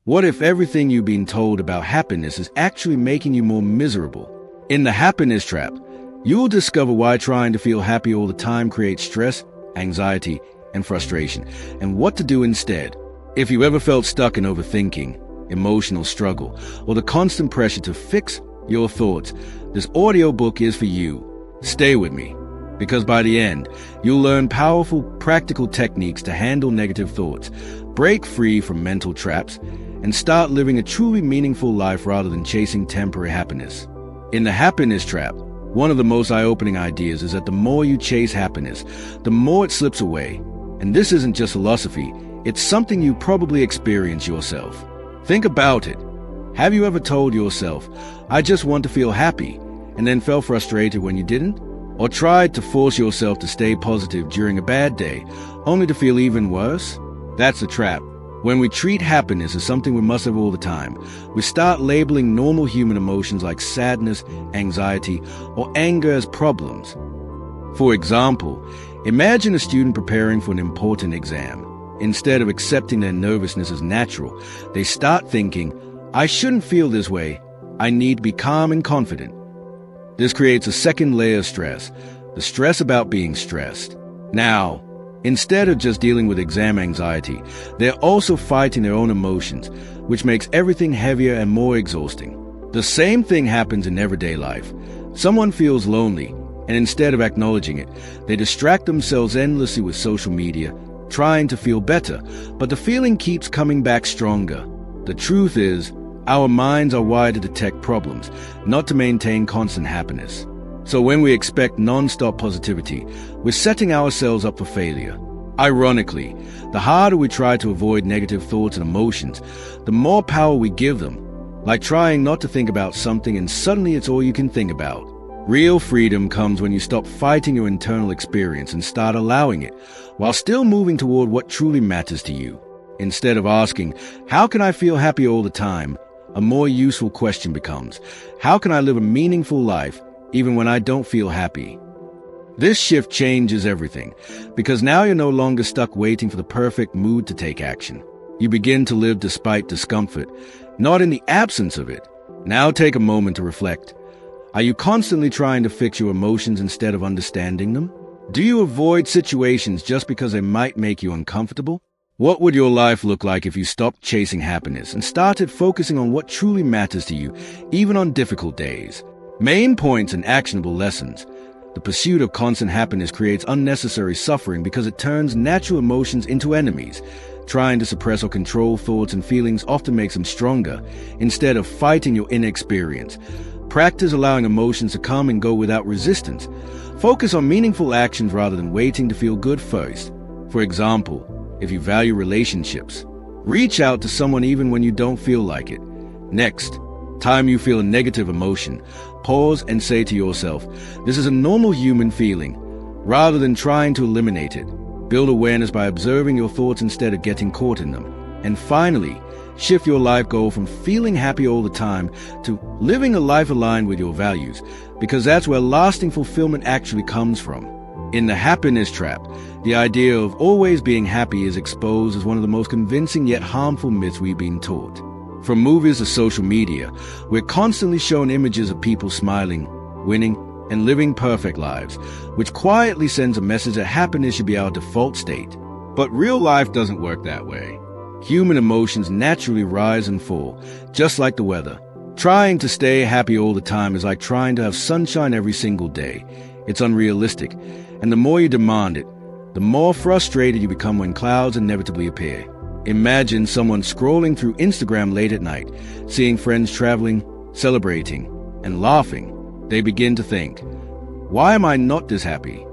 What if everything you've been told about happiness is actually making you more miserable? In the happiness trap, you will discover why trying to feel happy all the time creates stress, anxiety, and frustration, and what to do instead. If you ever felt stuck in overthinking, emotional struggle, or the constant pressure to fix your thoughts, this audiobook is for you. Stay with me, because by the end, you'll learn powerful, practical techniques to handle negative thoughts, break free from mental traps, and start living a truly meaningful life rather than chasing temporary happiness. In the happiness trap, one of the most eye-opening ideas is that the more you chase happiness, the more it slips away. And this isn't just philosophy, it's something you probably experience yourself. Think about it. Have you ever told yourself, I just want to feel happy, and then felt frustrated when you didn't? Or tried to force yourself to stay positive during a bad day, only to feel even worse? That's a trap. When we treat happiness as something we must have all the time, we start labeling normal human emotions like sadness, anxiety, or anger as problems. For example, imagine a student preparing for an important exam. Instead of accepting their nervousness as natural, they start thinking, I shouldn't feel this way. I need to be calm and confident. This creates a second layer of stress, the stress about being stressed. Now, instead of just dealing with exam anxiety, they're also fighting their own emotions, which makes everything heavier and more exhausting. The same thing happens in everyday life. Someone feels lonely, and instead of acknowledging it, they distract themselves endlessly with social media, trying to feel better, but the feeling keeps coming back stronger. The truth is, our minds are wired to detect problems, not to maintain constant happiness. So when we expect non-stop positivity, we're setting ourselves up for failure. Ironically, the harder we try to avoid negative thoughts and emotions, the more power we give them. Like trying not to think about something and suddenly it's all you can think about. Real freedom comes when you stop fighting your internal experience and start allowing it, while still moving toward what truly matters to you. Instead of asking, how can I feel happy all the time? A more useful question becomes, how can I live a meaningful life even when I don't feel happy? This shift changes everything, because now you're no longer stuck waiting for the perfect mood to take action. You begin to live despite discomfort, not in the absence of it. Now take a moment to reflect. Are you constantly trying to fix your emotions instead of understanding them? Do you avoid situations just because they might make you uncomfortable? What would your life look like if you stopped chasing happiness and started focusing on what truly matters to you, even on difficult days? Main points and actionable lessons. The pursuit of constant happiness creates unnecessary suffering because it turns natural emotions into enemies. Trying to suppress or control thoughts and feelings often makes them stronger, instead of fighting your inner experience. Practice allowing emotions to come and go without resistance. Focus on meaningful actions rather than waiting to feel good first. For example, if you value relationships, reach out to someone even when you don't feel like it. Next time you feel a negative emotion, pause and say to yourself, this is a normal human feeling, rather than trying to eliminate it. Build awareness by observing your thoughts instead of getting caught in them. And finally, shift your life goal from feeling happy all the time to living a life aligned with your values, because that's where lasting fulfillment actually comes from. In the happiness trap, the idea of always being happy is exposed as one of the most convincing yet harmful myths we've been taught. From movies to social media, we're constantly shown images of people smiling, winning, and living perfect lives, which quietly sends a message that happiness should be our default state. But real life doesn't work that way. Human emotions naturally rise and fall, just like the weather. Trying to stay happy all the time is like trying to have sunshine every single day. It's unrealistic, and the more you demand it, the more frustrated you become when clouds inevitably appear. Imagine someone scrolling through Instagram late at night, seeing friends traveling, celebrating, and laughing. They begin to think, why am I not this happy?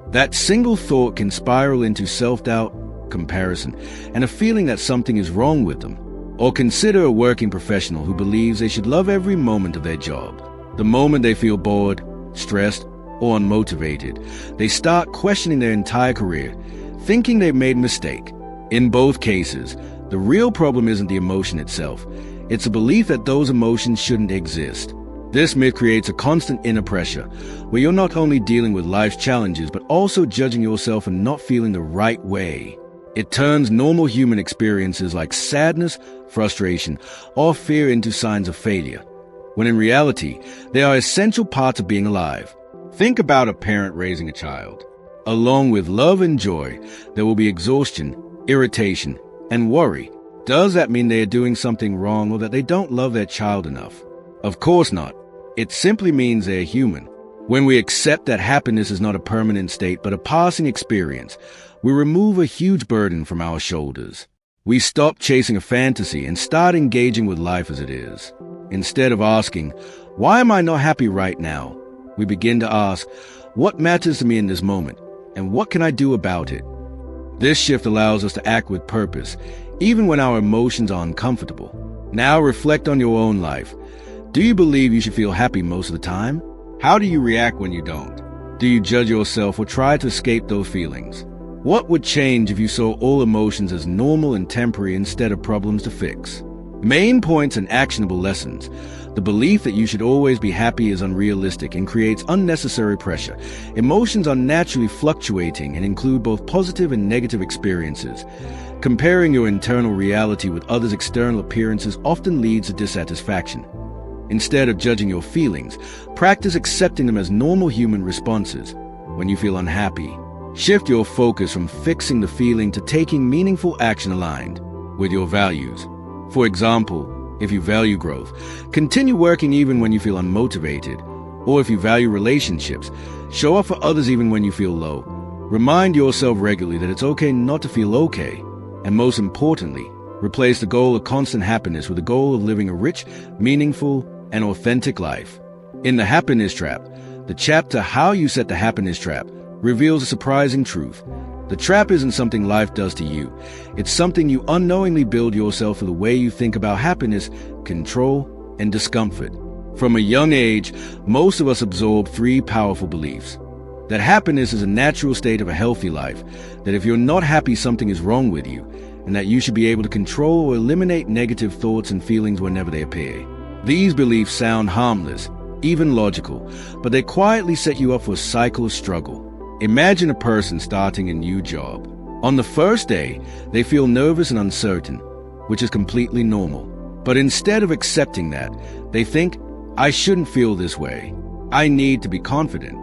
That single thought can spiral into self-doubt, comparison, and a feeling that something is wrong with them. Or consider a working professional who believes they should love every moment of their job. The moment they feel bored, stressed, or unmotivated, they start questioning their entire career, thinking they've made a mistake. In both cases, the real problem isn't the emotion itself. It's a belief that those emotions shouldn't exist. This myth creates a constant inner pressure, where you're not only dealing with life's challenges, but also judging yourself and not feeling the right way. It turns normal human experiences like sadness, frustration, or fear into signs of failure, when in reality, they are essential parts of being alive. Think about a parent raising a child. Along with love and joy, there will be exhaustion, irritation, and worry. Does that mean they are doing something wrong or that they don't love their child enough? Of course not. It simply means they are human. When we accept that happiness is not a permanent state but a passing experience, we remove a huge burden from our shoulders. We stop chasing a fantasy and start engaging with life as it is. Instead of asking, "Why am I not happy right now?" we begin to ask, "What matters to me in this moment, and what can I do about it?" This shift allows us to act with purpose, even when our emotions are uncomfortable. Now reflect on your own life. Do you believe you should feel happy most of the time? How do you react when you don't? Do you judge yourself or try to escape those feelings? What would change if you saw all emotions as normal and temporary instead of problems to fix? Main points and actionable lessons. The belief that you should always be happy is unrealistic and creates unnecessary pressure. Emotions are naturally fluctuating and include both positive and negative experiences. Comparing your internal reality with others' external appearances often leads to dissatisfaction. Instead of judging your feelings, practice accepting them as normal human responses. When you feel unhappy, shift your focus from fixing the feeling to taking meaningful action aligned with your values. For example, if you value growth, continue working even when you feel unmotivated. Or if you value relationships, show up for others even when you feel low. Remind yourself regularly that it's okay not to feel okay. And most importantly, replace the goal of constant happiness with the goal of living a rich, meaningful, and authentic life. In The Happiness Trap, the chapter How You Set the Happiness Trap reveals a surprising truth. The trap isn't something life does to you. It's something you unknowingly build yourself for the way you think about happiness, control, and discomfort. From a young age, most of us absorb three powerful beliefs. That happiness is a natural state of a healthy life, that if you're not happy, something is wrong with you, and that you should be able to control or eliminate negative thoughts and feelings whenever they appear. These beliefs sound harmless, even logical, but they quietly set you up for a cycle of struggle. Imagine a person starting a new job. On the first day, they feel nervous and uncertain, which is completely normal. But instead of accepting that, they think, "I shouldn't feel this way. I need to be confident."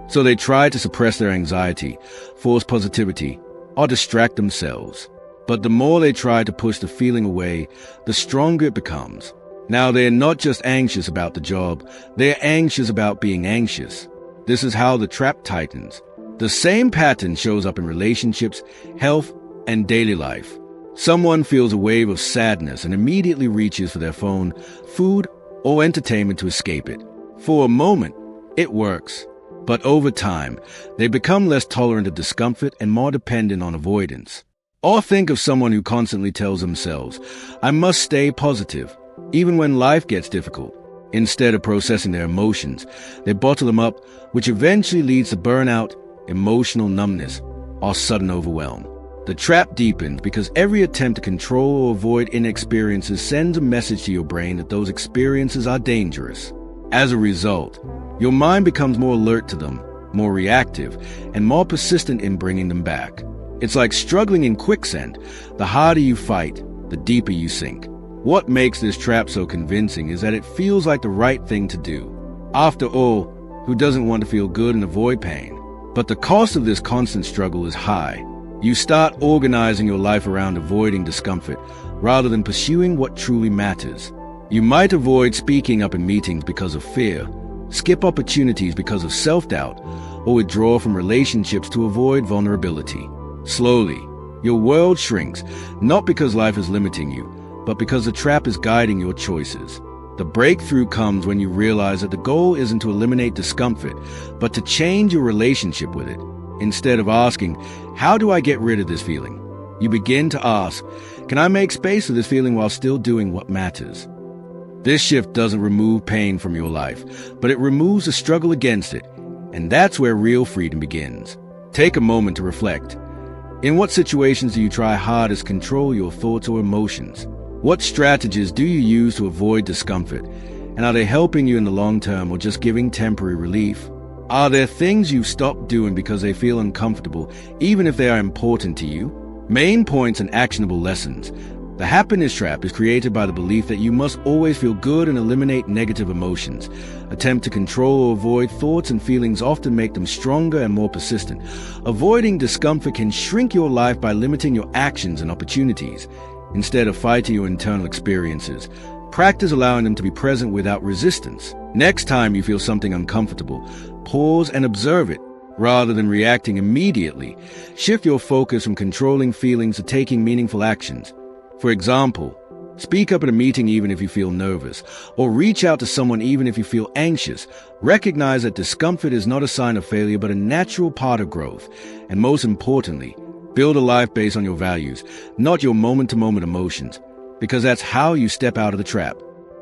So they try to suppress their anxiety, force positivity, or distract themselves. But the more they try to push the feeling away, the stronger it becomes. Now they're not just anxious about the job, they're anxious about being anxious. This is how the trap tightens. The same pattern shows up in relationships, health, and daily life. Someone feels a wave of sadness and immediately reaches for their phone, food, or entertainment to escape it. For a moment, it works. But over time, they become less tolerant of discomfort and more dependent on avoidance. Or think of someone who constantly tells themselves, "I must stay positive," even when life gets difficult. Instead of processing their emotions, they bottle them up, which eventually leads to burnout, emotional numbness, or sudden overwhelm. The trap deepens because every attempt to control or avoid inexperiences sends a message to your brain that those experiences are dangerous. As a result, your mind becomes more alert to them, more reactive, and more persistent in bringing them back. It's like struggling in quicksand. The harder you fight, the deeper you sink. What makes this trap so convincing is that it feels like the right thing to do. After all, who doesn't want to feel good and avoid pain? But the cost of this constant struggle is high. You start organizing your life around avoiding discomfort rather than pursuing what truly matters. You might avoid speaking up in meetings because of fear, skip opportunities because of self-doubt, or withdraw from relationships to avoid vulnerability. Slowly, your world shrinks, not because life is limiting you, but because the trap is guiding your choices. The breakthrough comes when you realize that the goal isn't to eliminate discomfort, but to change your relationship with it. Instead of asking, "How do I get rid of this feeling?" you begin to ask, "Can I make space for this feeling while still doing what matters?" This shift doesn't remove pain from your life, but it removes the struggle against it, and that's where real freedom begins. Take a moment to reflect. In what situations do you try hardest to control your thoughts or emotions? What strategies do you use to avoid discomfort? And are they helping you in the long term or just giving temporary relief? Are there things you've stopped doing because they feel uncomfortable, even if they are important to you? Main points and actionable lessons. The happiness trap is created by the belief that you must always feel good and eliminate negative emotions. Attempt to control or avoid thoughts and feelings often make them stronger and more persistent. Avoiding discomfort can shrink your life by limiting your actions and opportunities. Instead of fighting your internal experiences, practice allowing them to be present without resistance. Next time you feel something uncomfortable, pause and observe it. Rather than reacting immediately, shift your focus from controlling feelings to taking meaningful actions. For example, speak up at a meeting even if you feel nervous, or reach out to someone even if you feel anxious. Recognize that discomfort is not a sign of failure but a natural part of growth. And most importantly, build a life based on your values, not your moment-to-moment emotions, because that's how you step out of the trap.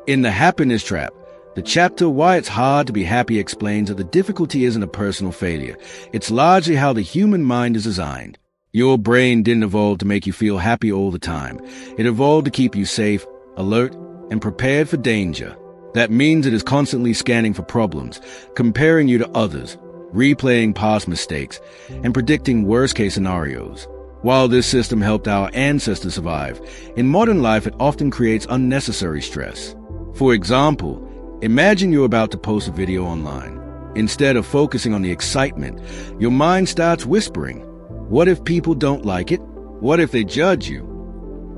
In the happiness trap, the chapter Why It's Hard to Be Happy explains that the difficulty isn't a personal failure. It's largely how the human mind is designed. Your brain didn't evolve to make you feel happy all the time. It evolved to keep you safe, alert, and prepared for danger. That means it is constantly scanning for problems, comparing you to others, replaying past mistakes, and predicting worst-case scenarios. While this system helped our ancestors survive, in modern life it often creates unnecessary stress. For example, imagine you're about to post a video online. Instead of focusing on the excitement, your mind starts whispering, "What if people don't like it? What if they judge you?"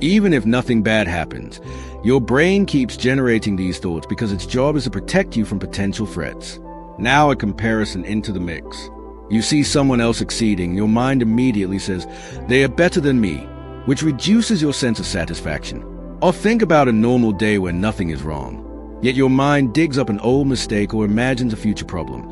Even if nothing bad happens, your brain keeps generating these thoughts because its job is to protect you from potential threats. Now a comparison into the mix. You see someone else succeeding, your mind immediately says, "They are better than me," which reduces your sense of satisfaction. Or think about a normal day where nothing is wrong. Yet your mind digs up an old mistake or imagines a future problem,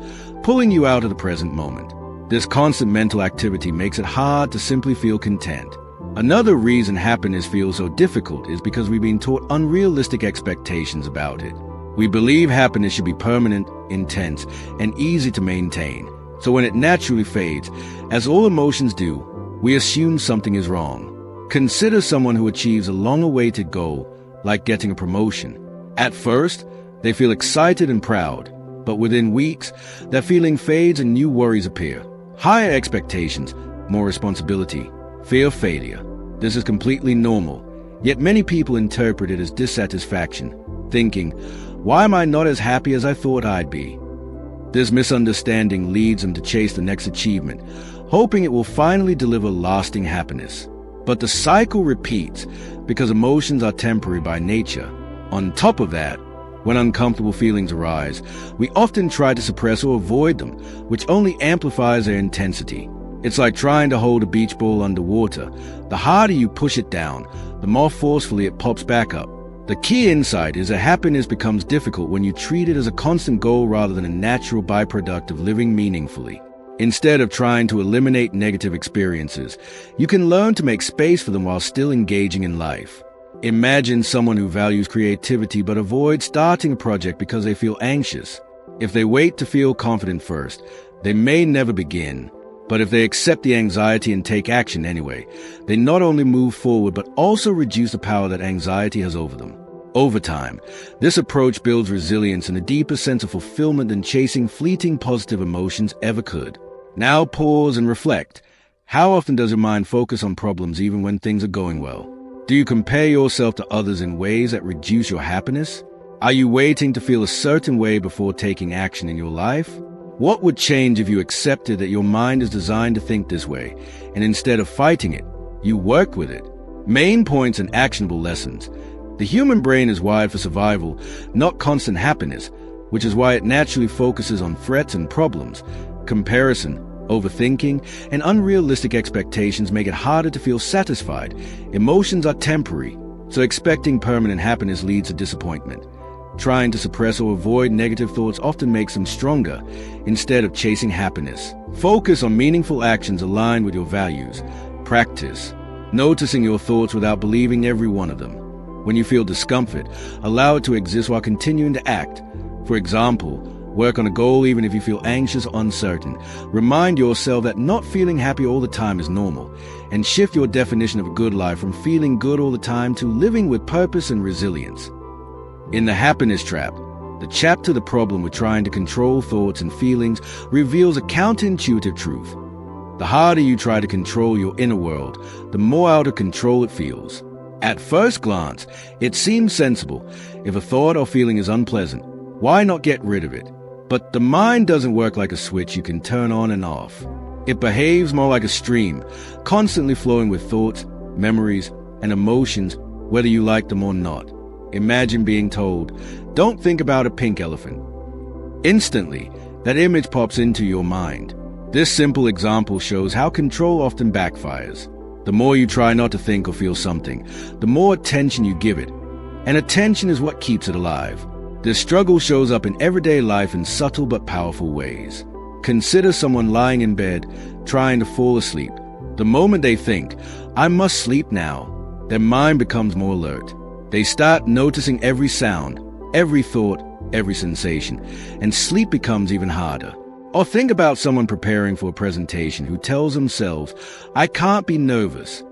pulling you out of the present moment. This constant mental activity makes it hard to simply feel content. Another reason happiness feels so difficult is because we've been taught unrealistic expectations about it. We believe happiness should be permanent, intense, and easy to maintain. So when it naturally fades, as all emotions do, we assume something is wrong. Consider someone who achieves a long-awaited goal, like getting a promotion. At first, they feel excited and proud, but within weeks, that feeling fades and new worries appear. Higher expectations, more responsibility, fear of failure. This is completely normal, yet many people interpret it as dissatisfaction, thinking, "Why am I not as happy as I thought I'd be?" This misunderstanding leads them to chase the next achievement, hoping it will finally deliver lasting happiness. But the cycle repeats because emotions are temporary by nature. On top of that, when uncomfortable feelings arise, we often try to suppress or avoid them, which only amplifies their intensity. It's like trying to hold a beach ball underwater. The harder you push it down, the more forcefully it pops back up. The key insight is that happiness becomes difficult when you treat it as a constant goal rather than a natural byproduct of living meaningfully. Instead of trying to eliminate negative experiences, you can learn to make space for them while still engaging in life. Imagine someone who values creativity but avoids starting a project because they feel anxious. If they wait to feel confident first, they may never begin. But if they accept the anxiety and take action anyway, they not only move forward but also reduce the power that anxiety has over them. Over time, this approach builds resilience and a deeper sense of fulfillment than chasing fleeting positive emotions ever could. Now pause and reflect. How often does your mind focus on problems even when things are going well? Do you compare yourself to others in ways that reduce your happiness? Are you waiting to feel a certain way before taking action in your life? What would change if you accepted that your mind is designed to think this way, and instead of fighting it, you work with it? Main points and actionable lessons. The human brain is wired for survival, not constant happiness, which is why it naturally focuses on threats and problems. Comparison, overthinking, and unrealistic expectations make it harder to feel satisfied. Emotions are temporary, so expecting permanent happiness leads to disappointment. Trying to suppress or avoid negative thoughts often makes them stronger, instead of chasing happiness. Focus on meaningful actions aligned with your values. Practice noticing your thoughts without believing every one of them. When you feel discomfort, allow it to exist while continuing to act. For example, work on a goal even if you feel anxious or uncertain. Remind yourself that not feeling happy all the time is normal, and shift your definition of a good life from feeling good all the time to living with purpose and resilience. In the happiness trap, the chapter The Problem with Trying to Control Thoughts and Feelings reveals a counterintuitive truth. The harder you try to control your inner world, the more out of control it feels. At first glance, it seems sensible. If a thought or feeling is unpleasant, why not get rid of it? But the mind doesn't work like a switch you can turn on and off. It behaves more like a stream, constantly flowing with thoughts, memories, and emotions, whether you like them or not. Imagine being told, "Don't think about a pink elephant." Instantly, that image pops into your mind. This simple example shows how control often backfires. The more you try not to think or feel something, the more attention you give it. And attention is what keeps it alive. This struggle shows up in everyday life in subtle but powerful ways. Consider someone lying in bed, trying to fall asleep. The moment they think, "I must sleep now," their mind becomes more alert. They start noticing every sound, every thought, every sensation, and sleep becomes even harder. Or think about someone preparing for a presentation who tells themselves, "I can't be nervous."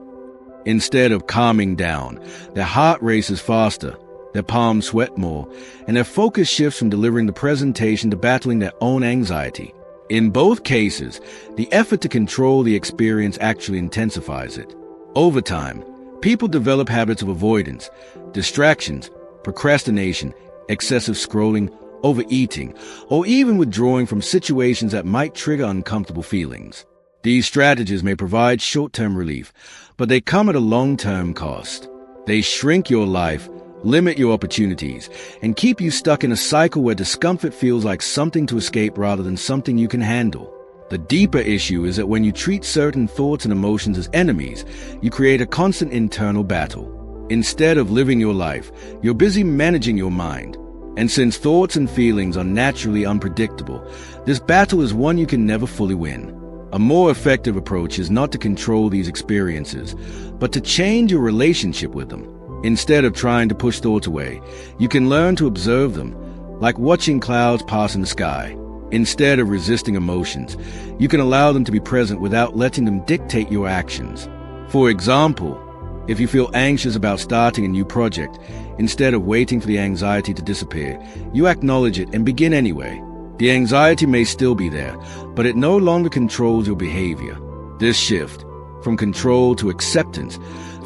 Instead of calming down, their heart races faster, their palms sweat more, and their focus shifts from delivering the presentation to battling their own anxiety. In both cases, the effort to control the experience actually intensifies it. Over time, people develop habits of avoidance, distractions, procrastination, excessive scrolling, overeating, or even withdrawing from situations that might trigger uncomfortable feelings. These strategies may provide short-term relief, but they come at a long-term cost. They shrink your life, limit your opportunities, and keep you stuck in a cycle where discomfort feels like something to escape rather than something you can handle. The deeper issue is that when you treat certain thoughts and emotions as enemies, you create a constant internal battle. Instead of living your life, you're busy managing your mind. And since thoughts and feelings are naturally unpredictable, this battle is one you can never fully win. A more effective approach is not to control these experiences, but to change your relationship with them. Instead of trying to push thoughts away, you can learn to observe them, like watching clouds pass in the sky. Instead of resisting emotions, you can allow them to be present without letting them dictate your actions. For example, if you feel anxious about starting a new project, instead of waiting for the anxiety to disappear, you acknowledge it and begin anyway. The anxiety may still be there, but it no longer controls your behavior. This shift, from control to acceptance,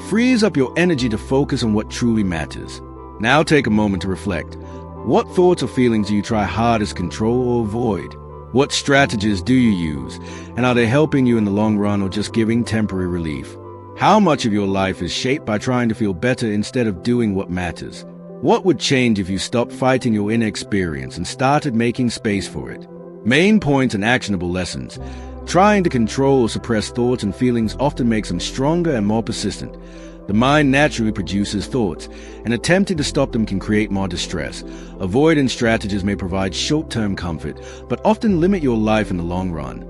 frees up your energy to focus on what truly matters. Now take a moment to reflect. What thoughts or feelings do you try hardest to control or avoid? What strategies do you use? And are they helping you in the long run or just giving temporary relief? How much of your life is shaped by trying to feel better instead of doing what matters? What would change if you stopped fighting your inner experience and started making space for it? Main points and actionable lessons. Trying to control or suppress thoughts and feelings often makes them stronger and more persistent. The mind naturally produces thoughts, and attempting to stop them can create more distress. Avoidance strategies may provide short-term comfort, but often limit your life in the long run.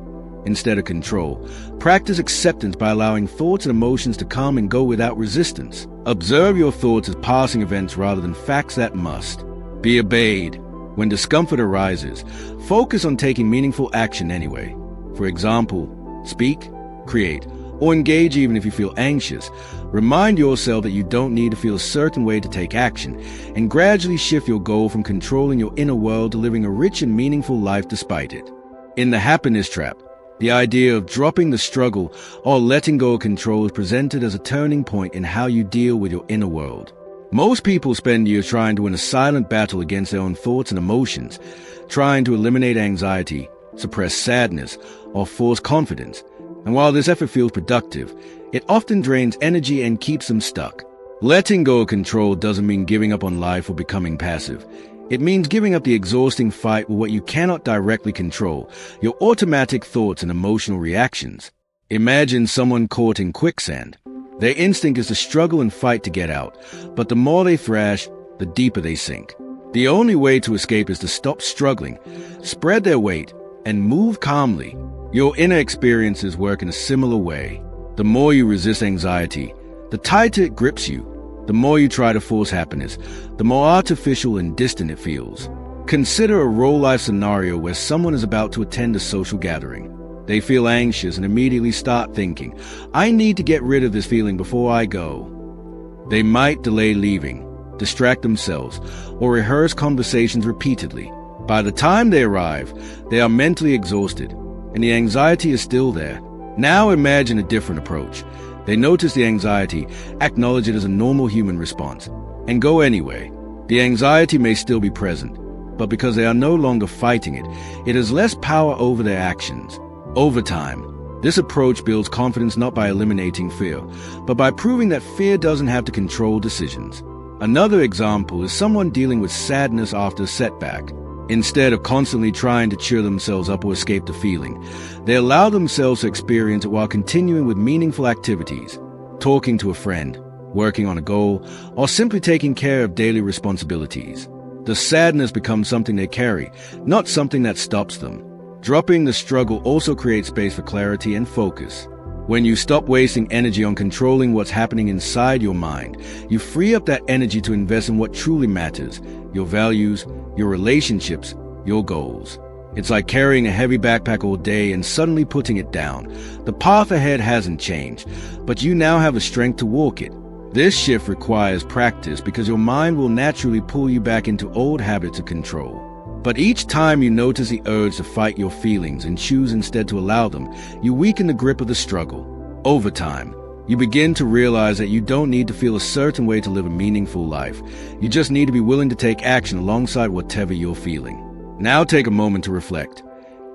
Instead of control, practice acceptance by allowing thoughts and emotions to come and go without resistance. Observe your thoughts as passing events rather than facts that must be obeyed. When discomfort arises, focus on taking meaningful action anyway. For example, speak, create, or engage even if you feel anxious. Remind yourself that you don't need to feel a certain way to take action, and gradually shift your goal from controlling your inner world to living a rich and meaningful life despite it. In the happiness trap, the idea of dropping the struggle or letting go of control is presented as a turning point in how you deal with your inner world. Most people spend years trying to win a silent battle against their own thoughts and emotions, trying to eliminate anxiety, suppress sadness, or force confidence. And while this effort feels productive, it often drains energy and keeps them stuck. Letting go of control doesn't mean giving up on life or becoming passive. It means giving up the exhausting fight with what you cannot directly control, your automatic thoughts and emotional reactions. Imagine someone caught in quicksand. Their instinct is to struggle and fight to get out, but the more they thrash, the deeper they sink. The only way to escape is to stop struggling, spread their weight, and move calmly. Your inner experiences work in a similar way. The more you resist anxiety, the tighter it grips you. The more you try to force happiness, the more artificial and distant it feels. Consider a real-life scenario where someone is about to attend a social gathering. They feel anxious and immediately start thinking, "I need to get rid of this feeling before I go." They might delay leaving, distract themselves, or rehearse conversations repeatedly. By the time they arrive, they are mentally exhausted, and the anxiety is still there, Now imagine a different approach. They notice the anxiety, acknowledge it as a normal human response, and go anyway. The anxiety may still be present, but because they are no longer fighting it, it has less power over their actions. Over time, this approach builds confidence not by eliminating fear, but by proving that fear doesn't have to control decisions. Another example is someone dealing with sadness after a setback. Instead of constantly trying to cheer themselves up or escape the feeling, they allow themselves to experience it while continuing with meaningful activities, talking to a friend, working on a goal, or simply taking care of daily responsibilities. The sadness becomes something they carry, not something that stops them. Dropping the struggle also creates space for clarity and focus. When you stop wasting energy on controlling what's happening inside your mind, you free up that energy to invest in what truly matters: your values, your relationships, your goals. It's like carrying a heavy backpack all day and suddenly putting it down. The path ahead hasn't changed, but you now have the strength to walk it. This shift requires practice because your mind will naturally pull you back into old habits of control. But each time you notice the urge to fight your feelings and choose instead to allow them, you weaken the grip of the struggle. Over time, you begin to realize that you don't need to feel a certain way to live a meaningful life. You just need to be willing to take action alongside whatever you're feeling. Now take a moment to reflect.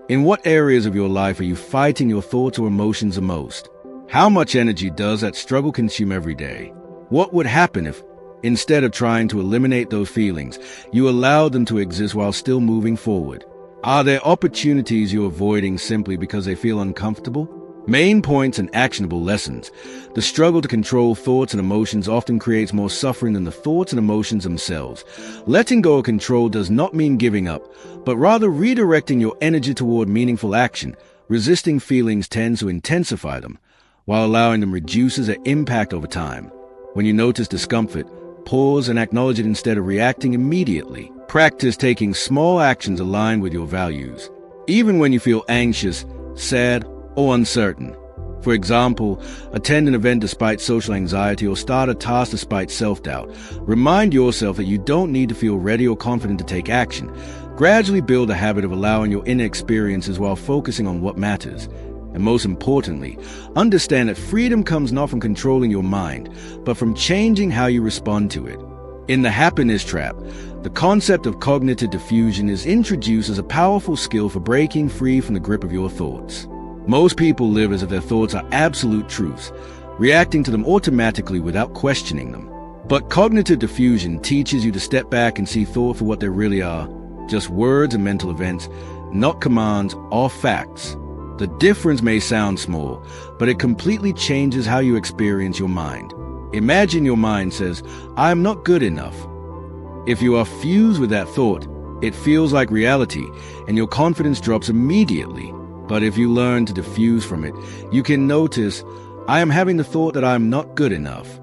In what areas of your life are you fighting your thoughts or emotions the most? How much energy does that struggle consume every day? What would happen if, instead of trying to eliminate those feelings, you allowed them to exist while still moving forward? Are there opportunities you're avoiding simply because they feel uncomfortable? Main points and actionable lessons. The struggle to control thoughts and emotions often creates more suffering than the thoughts and emotions themselves. Letting go of control does not mean giving up, but rather redirecting your energy toward meaningful action. Resisting feelings tends to intensify them, while allowing them reduces their impact over time. When you notice discomfort, pause and acknowledge it instead of reacting immediately. Practice taking small actions aligned with your values, even when you feel anxious, sad, or uncertain. For example, attend an event despite social anxiety or start a task despite self-doubt. Remind yourself that you don't need to feel ready or confident to take action. Gradually build a habit of allowing your inner experiences while focusing on what matters. And most importantly, understand that freedom comes not from controlling your mind, but from changing how you respond to it. In the happiness trap, the concept of cognitive diffusion is introduced as a powerful skill for breaking free from the grip of your thoughts. Most people live as if their thoughts are absolute truths, reacting to them automatically without questioning them. But cognitive diffusion teaches you to step back and see thought for what they really are, just words and mental events, not commands or facts. The difference may sound small, but it completely changes how you experience your mind. Imagine your mind says, "I am not good enough." If you are fused with that thought, it feels like reality, and your confidence drops immediately. But if you learn to diffuse from it, you can notice, "I am having the thought that I am not good enough."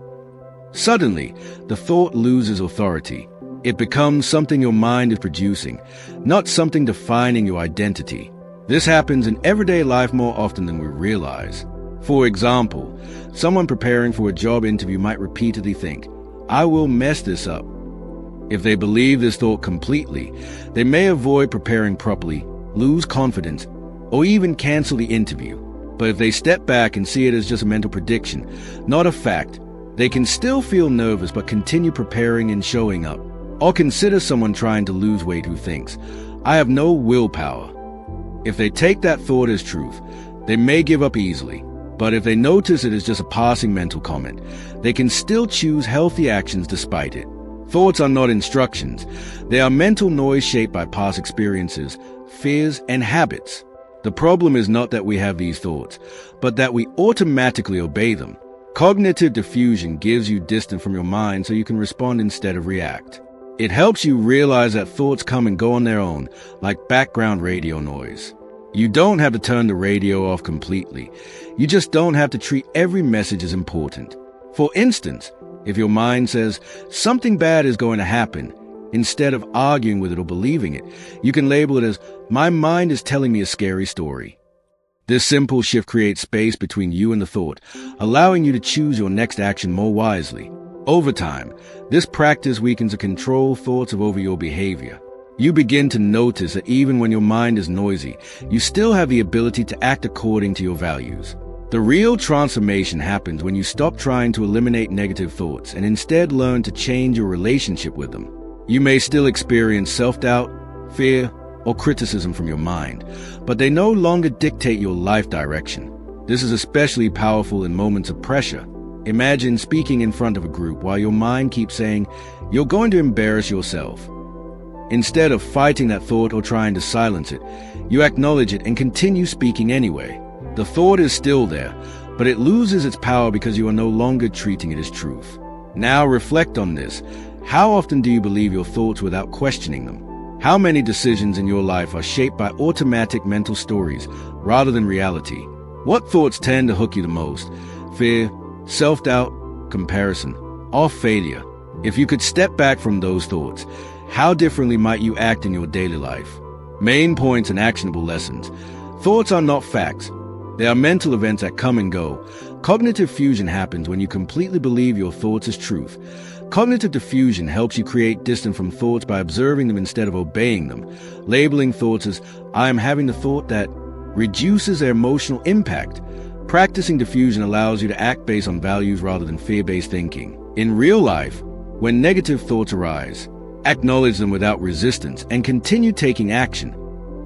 Suddenly, the thought loses authority. It becomes something your mind is producing, not something defining your identity. This happens in everyday life more often than we realize. For example, someone preparing for a job interview might repeatedly think, "I will mess this up." If they believe this thought completely, they may avoid preparing properly, lose confidence, or even cancel the interview. But if they step back and see it as just a mental prediction, not a fact, they can still feel nervous but continue preparing and showing up. Or consider someone trying to lose weight who thinks, "I have no willpower." If they take that thought as truth, they may give up easily. But if they notice it as just a passing mental comment, they can still choose healthy actions despite it. Thoughts are not instructions. They are mental noise shaped by past experiences, fears, and habits. The problem is not that we have these thoughts, but that we automatically obey them. Cognitive diffusion gives you distance from your mind so you can respond instead of react. It helps you realize that thoughts come and go on their own, like background radio noise. You don't have to turn the radio off completely. You just don't have to treat every message as important. For instance, if your mind says something bad is going to happen, instead of arguing with it or believing it, you can label it as, "My mind is telling me a scary story." This simple shift creates space between you and the thought, allowing you to choose your next action more wisely. Over time, this practice weakens the control thoughts over your behavior. You begin to notice that even when your mind is noisy, you still have the ability to act according to your values. The real transformation happens when you stop trying to eliminate negative thoughts and instead learn to change your relationship with them. You may still experience self-doubt, fear, or criticism from your mind, but they no longer dictate your life direction. This is especially powerful in moments of pressure. Imagine speaking in front of a group while your mind keeps saying, "You're going to embarrass yourself." Instead of fighting that thought or trying to silence it, you acknowledge it and continue speaking anyway. The thought is still there, but it loses its power because you are no longer treating it as truth. Now reflect on this. How often do you believe your thoughts without questioning them? How many decisions in your life are shaped by automatic mental stories rather than reality? What thoughts tend to hook you the most? Fear, self-doubt, comparison, or failure? If you could step back from those thoughts, how differently might you act in your daily life? Main points and actionable lessons. Thoughts are not facts. They are mental events that come and go. Cognitive fusion happens when you completely believe your thoughts as truth. Cognitive diffusion helps you create distance from thoughts by observing them instead of obeying them. Labeling thoughts as, "I am having the thought that," reduces their emotional impact. Practicing diffusion allows you to act based on values rather than fear-based thinking. In real life, when negative thoughts arise, acknowledge them without resistance and continue taking action.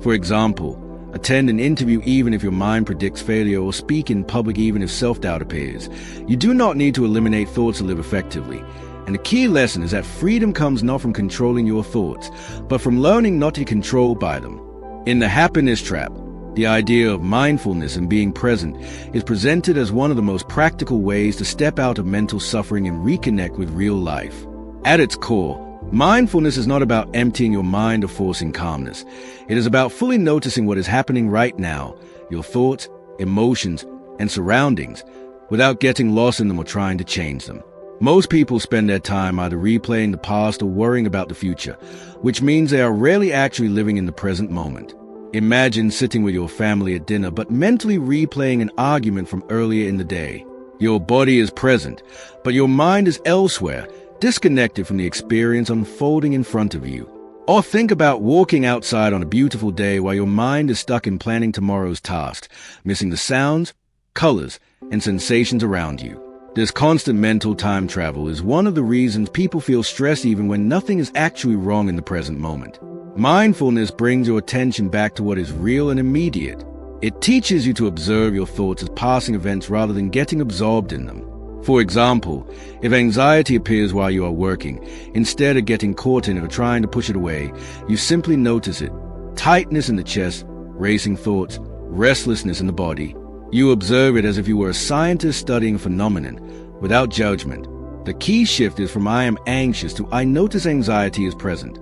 For example, attend an interview even if your mind predicts failure, or speak in public even if self-doubt appears. You do not need to eliminate thoughts to live effectively. And the key lesson is that freedom comes not from controlling your thoughts, but from learning not to be controlled by them. In the happiness trap, the idea of mindfulness and being present is presented as one of the most practical ways to step out of mental suffering and reconnect with real life. At its core, mindfulness is not about emptying your mind or forcing calmness. It is about fully noticing what is happening right now, your thoughts, emotions, and surroundings, without getting lost in them or trying to change them. Most people spend their time either replaying the past or worrying about the future, which means they are rarely actually living in the present moment. Imagine sitting with your family at dinner but mentally replaying an argument from earlier in the day. Your body is present, but your mind is elsewhere, disconnected from the experience unfolding in front of you. Or think about walking outside on a beautiful day while your mind is stuck in planning tomorrow's task, missing the sounds, colors, and sensations around you. This constant mental time travel is one of the reasons people feel stressed even when nothing is actually wrong in the present moment. Mindfulness brings your attention back to what is real and immediate. It teaches you to observe your thoughts as passing events rather than getting absorbed in them. For example, if anxiety appears while you are working, instead of getting caught in it or trying to push it away, you simply notice it. Tightness in the chest, racing thoughts, restlessness in the body. You observe it as if you were a scientist studying a phenomenon, without judgment. The key shift is from "I am anxious" to "I notice anxiety is present."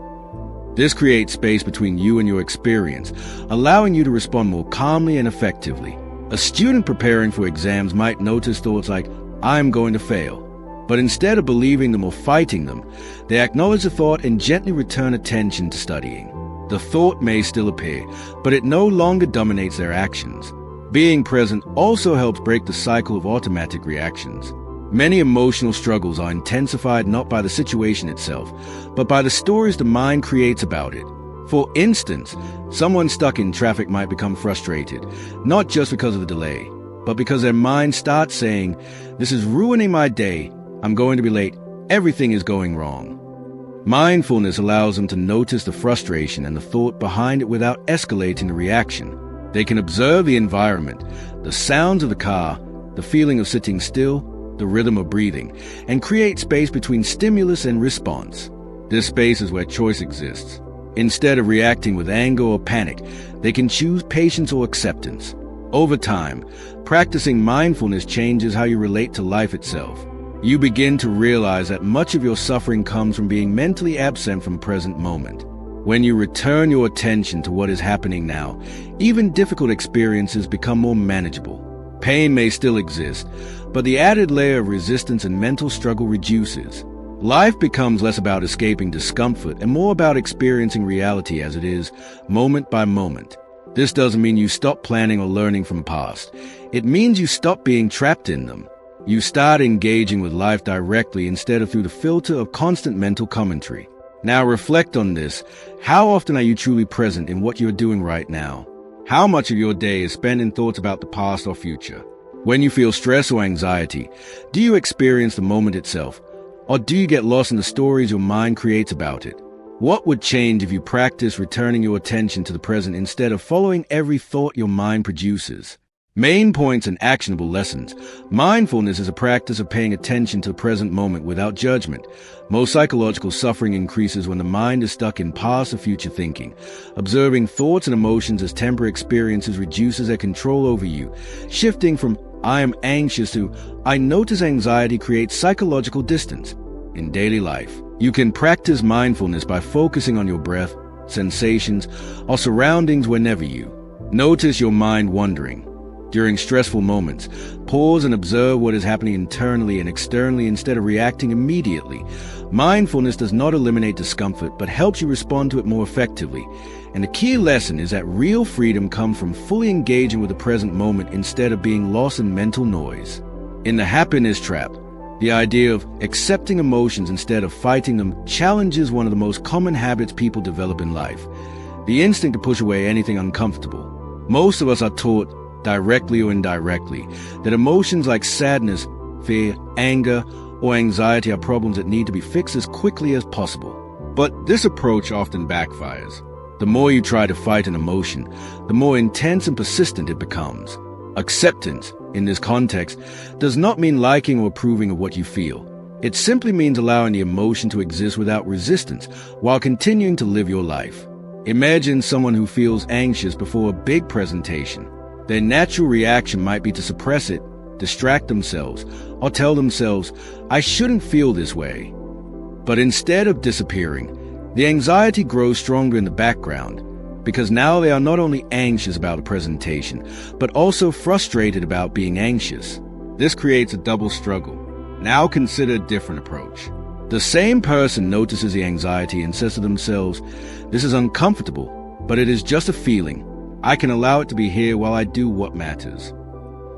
This creates space between you and your experience, allowing you to respond more calmly and effectively. A student preparing for exams might notice thoughts like, "I am going to fail." But instead of believing them or fighting them, they acknowledge the thought and gently return attention to studying. The thought may still appear, but it no longer dominates their actions. Being present also helps break the cycle of automatic reactions. Many emotional struggles are intensified not by the situation itself, but by the stories the mind creates about it. For instance, someone stuck in traffic might become frustrated, not just because of the delay, but because their mind starts saying, "This is ruining my day, I'm going to be late, everything is going wrong." Mindfulness allows them to notice the frustration and the thought behind it without escalating the reaction. They can observe the environment, the sounds of the car, the feeling of sitting still, the rhythm of breathing, and create space between stimulus and response. This space is where choice exists. Instead of reacting with anger or panic, they can choose patience or acceptance. Over time, practicing mindfulness changes how you relate to life itself. You begin to realize that much of your suffering comes from being mentally absent from the present moment. When you return your attention to what is happening now, even difficult experiences become more manageable. Pain may still exist, but the added layer of resistance and mental struggle reduces. Life becomes less about escaping discomfort and more about experiencing reality as it is, moment by moment. This doesn't mean you stop planning or learning from the past. It means you stop being trapped in them. You start engaging with life directly instead of through the filter of constant mental commentary. Now reflect on this. How often are you truly present in what you're doing right now? How much of your day is spent in thoughts about the past or future? When you feel stress or anxiety, do you experience the moment itself, or do you get lost in the stories your mind creates about it? What would change if you practice returning your attention to the present instead of following every thought your mind produces? Main points and actionable lessons. Mindfulness is a practice of paying attention to the present moment without judgment. Most psychological suffering increases when the mind is stuck in past or future thinking. Observing thoughts and emotions as temporary experiences reduces their control over you. Shifting from "I am anxious" to "I notice anxiety" creates psychological distance. In daily life, you can practice mindfulness by focusing on your breath, sensations, or surroundings whenever you notice your mind wandering. During stressful moments, pause and observe what is happening internally and externally instead of reacting immediately. Mindfulness does not eliminate discomfort, but helps you respond to it more effectively. And the key lesson is that real freedom comes from fully engaging with the present moment instead of being lost in mental noise. In the happiness trap, the idea of accepting emotions instead of fighting them challenges one of the most common habits people develop in life: the instinct to push away anything uncomfortable. Most of us are taught, directly or indirectly, that emotions like sadness, fear, anger, or anxiety are problems that need to be fixed as quickly as possible. But this approach often backfires. The more you try to fight an emotion, the more intense and persistent it becomes. Acceptance, in this context, does not mean liking or approving of what you feel. It simply means allowing the emotion to exist without resistance while continuing to live your life. Imagine someone who feels anxious before a big presentation. Their natural reaction might be to suppress it, distract themselves, or tell themselves, "I shouldn't feel this way." But instead of disappearing, the anxiety grows stronger in the background, because now they are not only anxious about a presentation, but also frustrated about being anxious. This creates a double struggle. Now consider a different approach. The same person notices the anxiety and says to themselves, "This is uncomfortable, but it is just a feeling. I can allow it to be here while I do what matters."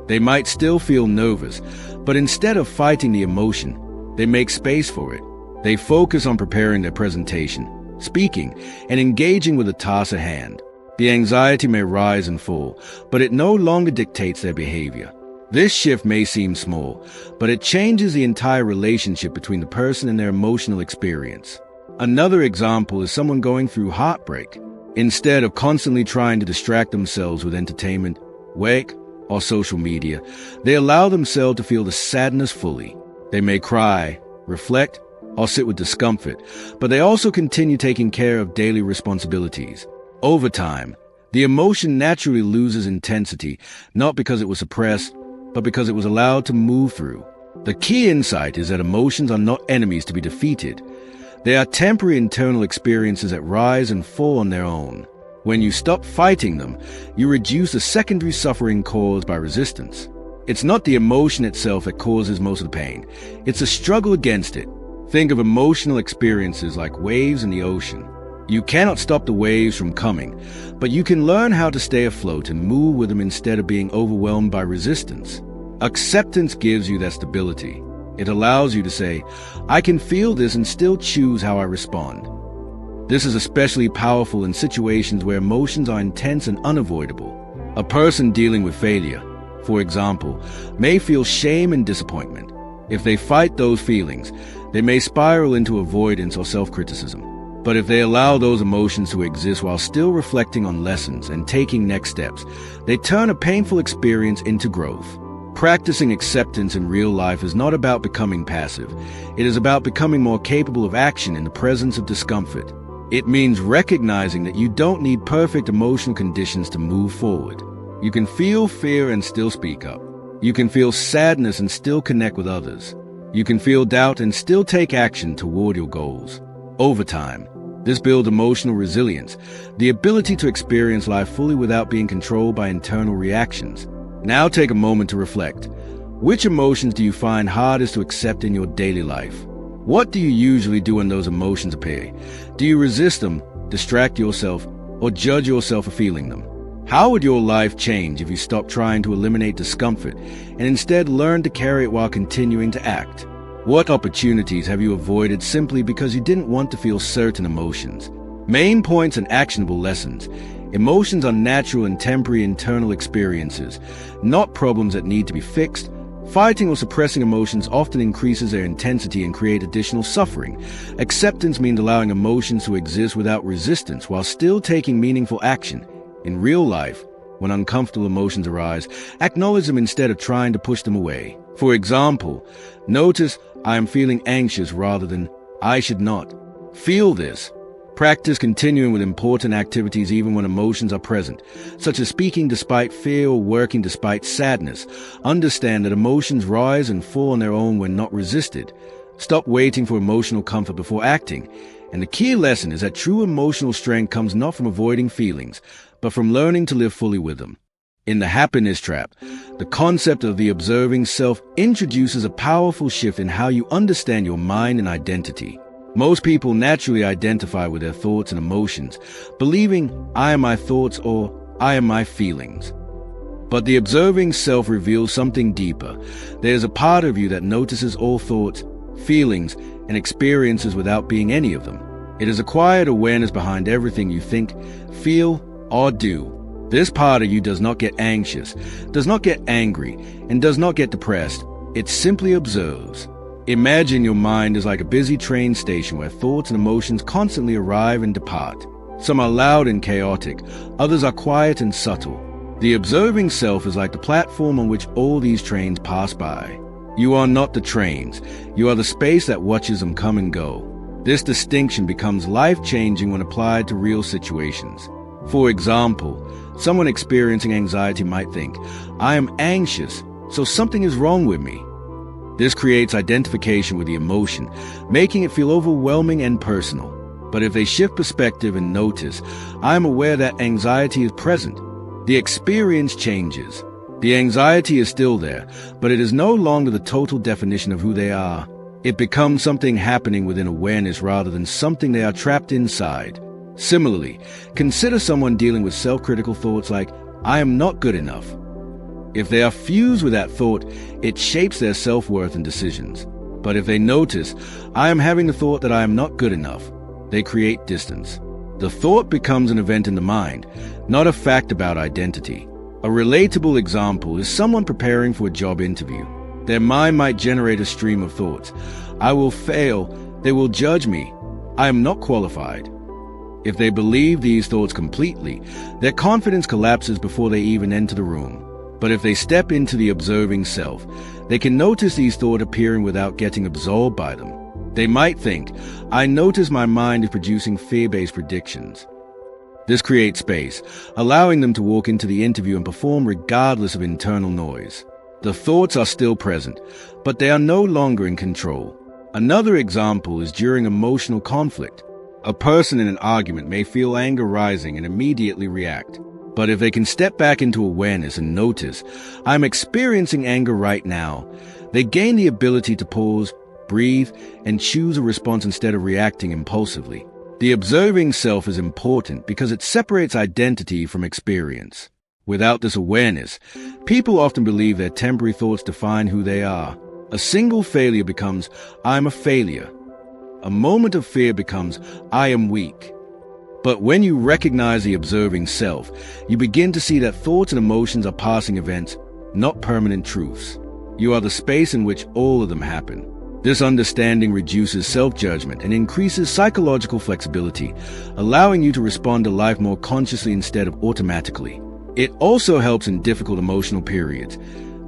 They might still feel nervous, but instead of fighting the emotion, they make space for it. They focus on preparing their presentation, speaking, and engaging with the task at hand. The anxiety may rise and fall, but it no longer dictates their behavior. This shift may seem small, but it changes the entire relationship between the person and their emotional experience. Another example is someone going through heartbreak. Instead of constantly trying to distract themselves with entertainment, work, or social media, they allow themselves to feel the sadness fully. They may cry, reflect, or sit with discomfort, but they also continue taking care of daily responsibilities. Over time, the emotion naturally loses intensity, not because it was suppressed, but because it was allowed to move through. The key insight is that emotions are not enemies to be defeated. They are temporary internal experiences that rise and fall on their own. When you stop fighting them, you reduce the secondary suffering caused by resistance. It's not the emotion itself that causes most of the pain. It's a struggle against it. Think of emotional experiences like waves in the ocean. You cannot stop the waves from coming, but you can learn how to stay afloat and move with them instead of being overwhelmed by resistance. Acceptance gives you that stability. It allows you to say, "I can feel this and still choose how I respond." This is especially powerful in situations where emotions are intense and unavoidable. A person dealing with failure, for example, may feel shame and disappointment. If they fight those feelings, they may spiral into avoidance or self-criticism. But if they allow those emotions to exist while still reflecting on lessons and taking next steps, they turn a painful experience into growth. Practicing acceptance in real life is not about becoming passive. It is about becoming more capable of action in the presence of discomfort. It means recognizing that you don't need perfect emotional conditions to move forward. You can feel fear and still speak up. You can feel sadness and still connect with others. You can feel doubt and still take action toward your goals. Over time, this builds emotional resilience, the ability to experience life fully without being controlled by internal reactions. Now take a moment to reflect. Which emotions do you find hardest to accept in your daily life? What do you usually do when those emotions appear? Do you resist them, distract yourself, or judge yourself for feeling them? How would your life change if you stopped trying to eliminate discomfort and instead learned to carry it while continuing to act? What opportunities have you avoided simply because you didn't want to feel certain emotions? Main points and actionable lessons. Emotions are natural and temporary internal experiences, not problems that need to be fixed. Fighting or suppressing emotions often increases their intensity and create additional suffering. Acceptance means allowing emotions to exist without resistance while still taking meaningful action. In real life, when uncomfortable emotions arise, acknowledge them instead of trying to push them away. For example, notice I am feeling anxious rather than I should not. Feel this. Practice continuing with important activities even when emotions are present, such as speaking despite fear or working despite sadness. Understand that emotions rise and fall on their own when not resisted. Stop waiting for emotional comfort before acting. And the key lesson is that true emotional strength comes not from avoiding feelings, but from learning to live fully with them. In the happiness trap, the concept of the observing self introduces a powerful shift in how you understand your mind and identity. Most people naturally identify with their thoughts and emotions, believing I am my thoughts or I am my feelings. But the observing self reveals something deeper. There is a part of you that notices all thoughts, feelings, and experiences without being any of them. It is a quiet awareness behind everything you think, feel, or do. This part of you does not get anxious, does not get angry, and does not get depressed. It simply observes. Imagine your mind is like a busy train station where thoughts and emotions constantly arrive and depart. Some are loud and chaotic, others are quiet and subtle. The observing self is like the platform on which all these trains pass by. You are not the trains, you are the space that watches them come and go. This distinction becomes life-changing when applied to real situations. For example, someone experiencing anxiety might think, I am anxious, so something is wrong with me. This creates identification with the emotion, making it feel overwhelming and personal. But if they shift perspective and notice, I am aware that anxiety is present, the experience changes. The anxiety is still there, but it is no longer the total definition of who they are. It becomes something happening within awareness rather than something they are trapped inside. Similarly, consider someone dealing with self-critical thoughts like, I am not good enough. If they are fused with that thought, it shapes their self-worth and decisions. But if they notice, I am having the thought that I am not good enough, they create distance. The thought becomes an event in the mind, not a fact about identity. A relatable example is someone preparing for a job interview. Their mind might generate a stream of thoughts. I will fail. They will judge me. I am not qualified. If they believe these thoughts completely, their confidence collapses before they even enter the room. But if they step into the observing self, they can notice these thoughts appearing without getting absorbed by them. They might think, I notice my mind is producing fear-based predictions. This creates space, allowing them to walk into the interview and perform regardless of internal noise. The thoughts are still present, but they are no longer in control. Another example is during emotional conflict. A person in an argument may feel anger rising and immediately react. But if they can step back into awareness and notice, I'm experiencing anger right now, they gain the ability to pause, breathe, and choose a response instead of reacting impulsively. The observing self is important because it separates identity from experience. Without this awareness, people often believe their temporary thoughts define who they are. A single failure becomes, I'm a failure. A moment of fear becomes, I am weak. But when you recognize the observing self, you begin to see that thoughts and emotions are passing events, not permanent truths. You are the space in which all of them happen. This understanding reduces self-judgment and increases psychological flexibility, allowing you to respond to life more consciously instead of automatically. It also helps in difficult emotional periods,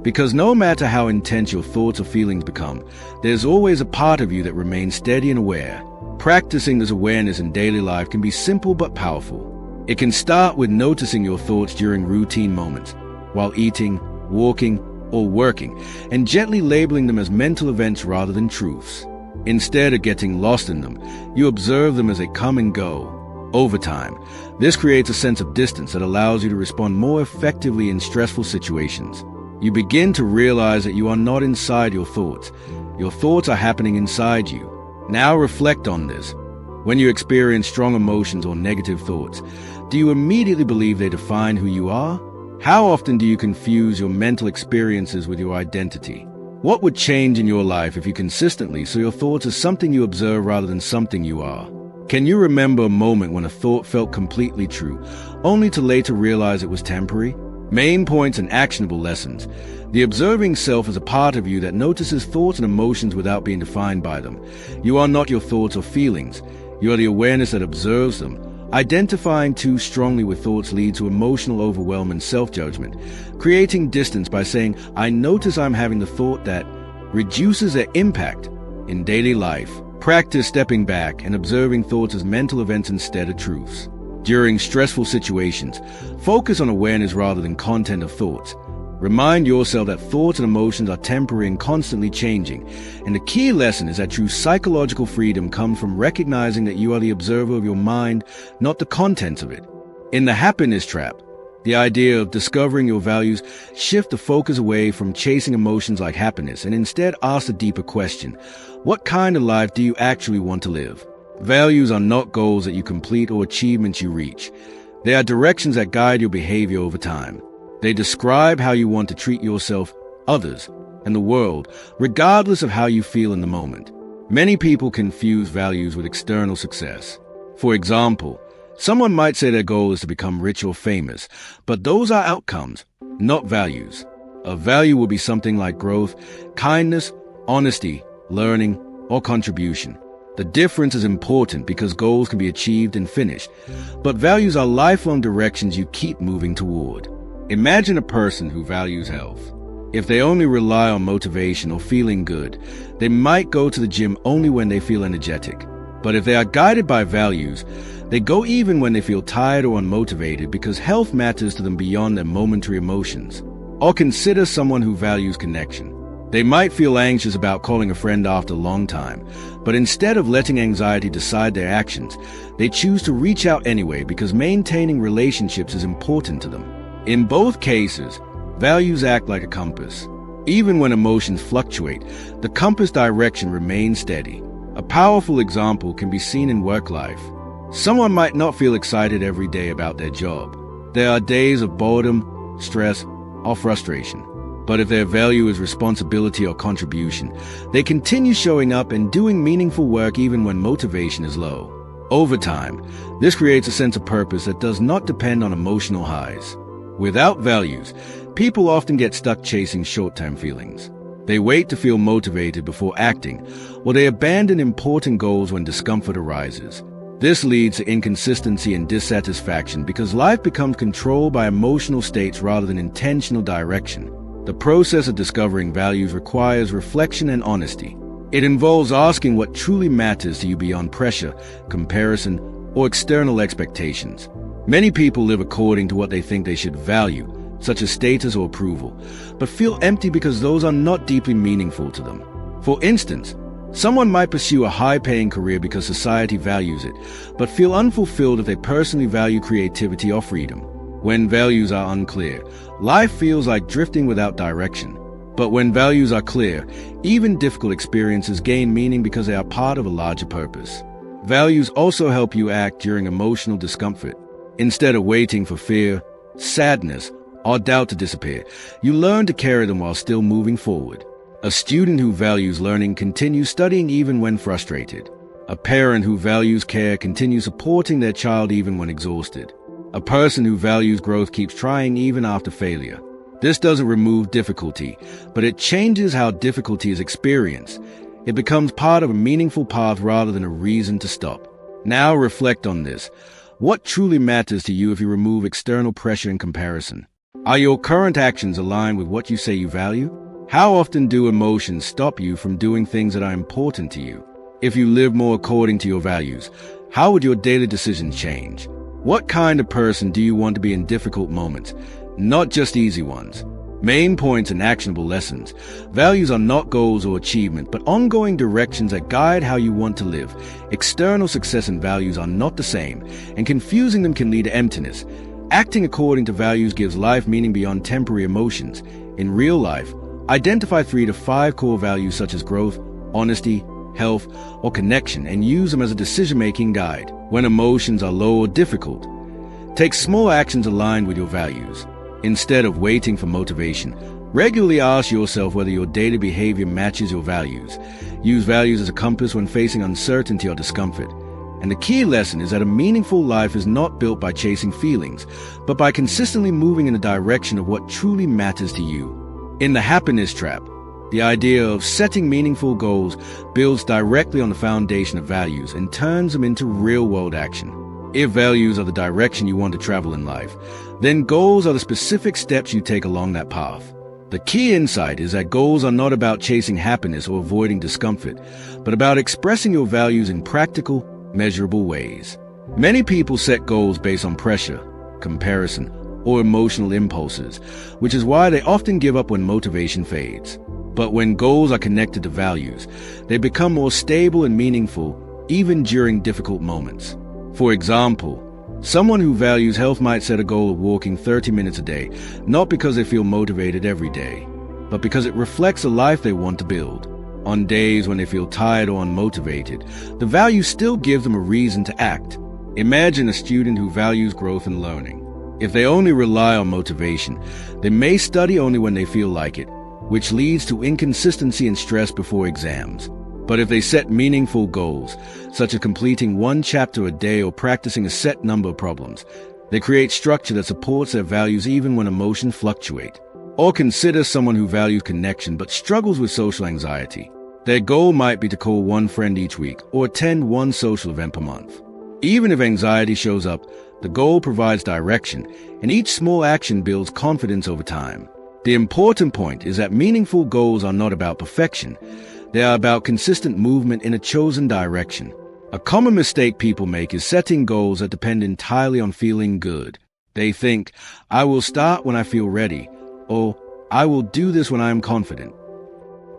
because no matter how intense your thoughts or feelings become, there's always a part of you that remains steady and aware. Practicing this awareness in daily life can be simple but powerful. It can start with noticing your thoughts during routine moments, while eating, walking, or working, and gently labeling them as mental events rather than truths. Instead of getting lost in them, you observe them as they come and go. Over time, this creates a sense of distance that allows you to respond more effectively in stressful situations. You begin to realize that you are not inside your thoughts. Your thoughts are happening inside you. Now reflect on this. When you experience strong emotions or negative thoughts, do you immediately believe they define who you are? How often do you confuse your mental experiences with your identity? What would change in your life if you consistently saw your thoughts as something you observe rather than something you are? Can you remember a moment when a thought felt completely true, only to later realize it was temporary? Main points and actionable lessons. The observing self is a part of you that notices thoughts and emotions without being defined by them. You are not your thoughts or feelings. You are the awareness that observes them. Identifying too strongly with thoughts leads to emotional overwhelm and self-judgment. Creating distance by saying, I notice I'm having the thought, that reduces their impact in daily life. Practice stepping back and observing thoughts as mental events instead of truths. During stressful situations, focus on awareness rather than content of thoughts. Remind yourself that thoughts and emotions are temporary and constantly changing. And the key lesson is that true psychological freedom comes from recognizing that you are the observer of your mind, not the contents of it. In the happiness trap, the idea of discovering your values shift the focus away from chasing emotions like happiness and instead ask a deeper question. What kind of life do you actually want to live? Values are not goals that you complete or achievements you reach. They are directions that guide your behavior over time. They describe how you want to treat yourself, others, and the world, regardless of how you feel in the moment. Many people confuse values with external success. For example, someone might say their goal is to become rich or famous, but those are outcomes, not values. A value will be something like growth, kindness, honesty, learning, or contribution. The difference is important because goals can be achieved and finished, but values are lifelong directions you keep moving toward. Imagine a person who values health. If they only rely on motivation or feeling good, they might go to the gym only when they feel energetic. But if they are guided by values, they go even when they feel tired or unmotivated because health matters to them beyond their momentary emotions. Or consider someone who values connection. They might feel anxious about calling a friend after a long time, but instead of letting anxiety decide their actions, they choose to reach out anyway because maintaining relationships is important to them. In both cases, values act like a compass. Even when emotions fluctuate, the compass direction remains steady. A powerful example can be seen in work life. Someone might not feel excited every day about their job. There are days of boredom, stress, or frustration. But if their value is responsibility or contribution, they continue showing up and doing meaningful work even when motivation is low. Over time, this creates a sense of purpose that does not depend on emotional highs. Without values, people often get stuck chasing short-term feelings. They wait to feel motivated before acting, or they abandon important goals when discomfort arises. This leads to inconsistency and dissatisfaction because life becomes controlled by emotional states rather than intentional direction. The process of discovering values requires reflection and honesty. It involves asking what truly matters to you beyond pressure, comparison, or external expectations. Many people live according to what they think they should value, such as status or approval, but feel empty because those are not deeply meaningful to them. For instance, someone might pursue a high-paying career because society values it, but feel unfulfilled if they personally value creativity or freedom. When values are unclear, life feels like drifting without direction. But when values are clear, even difficult experiences gain meaning because they are part of a larger purpose. Values also help you act during emotional discomfort. Instead of waiting for fear, sadness, or doubt to disappear, you learn to carry them while still moving forward. A student who values learning continues studying even when frustrated. A parent who values care continues supporting their child even when exhausted. A person who values growth keeps trying even after failure. This doesn't remove difficulty, but it changes how difficulty is experienced. It becomes part of a meaningful path rather than a reason to stop. Now reflect on this. What truly matters to you if you remove external pressure and comparison? Are your current actions aligned with what you say you value? How often do emotions stop you from doing things that are important to you? If you live more according to your values, how would your daily decisions change? What kind of person do you want to be in difficult moments, not just easy ones? Main points and actionable lessons. Values are not goals or achievement, but ongoing directions that guide how you want to live. External success and values are not the same, and confusing them can lead to emptiness. Acting according to values gives life meaning beyond temporary emotions. In real life, identify 3 to 5 core values such as growth, honesty, health, or connection, and use them as a decision-making guide. When emotions are low or difficult, take small actions aligned with your values. Instead of waiting for motivation, regularly ask yourself whether your daily behavior matches your values. Use values as a compass when facing uncertainty or discomfort. And the key lesson is that a meaningful life is not built by chasing feelings, but by consistently moving in the direction of what truly matters to you. In the happiness trap, the idea of setting meaningful goals builds directly on the foundation of values and turns them into real-world action. If values are the direction you want to travel in life, then goals are the specific steps you take along that path. The key insight is that goals are not about chasing happiness or avoiding discomfort, but about expressing your values in practical, measurable ways. Many people set goals based on pressure, comparison, or emotional impulses, which is why they often give up when motivation fades. But when goals are connected to values, they become more stable and meaningful, even during difficult moments. For example, someone who values health might set a goal of walking 30 minutes a day, not because they feel motivated every day, but because it reflects a life they want to build. On days when they feel tired or unmotivated, the value still gives them a reason to act. Imagine a student who values growth and learning. If they only rely on motivation, they may study only when they feel like it, which leads to inconsistency and stress before exams. But if they set meaningful goals, such as completing one chapter a day or practicing a set number of problems, they create structure that supports their values even when emotions fluctuate. Or consider someone who values connection but struggles with social anxiety. Their goal might be to call one friend each week or attend one social event per month. Even if anxiety shows up, the goal provides direction, and each small action builds confidence over time. The important point is that meaningful goals are not about perfection. They are about consistent movement in a chosen direction. A common mistake people make is setting goals that depend entirely on feeling good. They think, I will start when I feel ready, or I will do this when I am confident.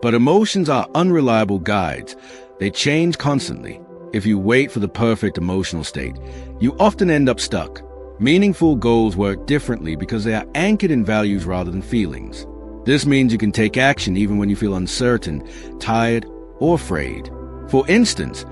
But emotions are unreliable guides. They change constantly. If you wait for the perfect emotional state, you often end up stuck. Meaningful goals work differently because they are anchored in values rather than feelings. This means you can take action even when you feel uncertain, tired, or afraid. For instance,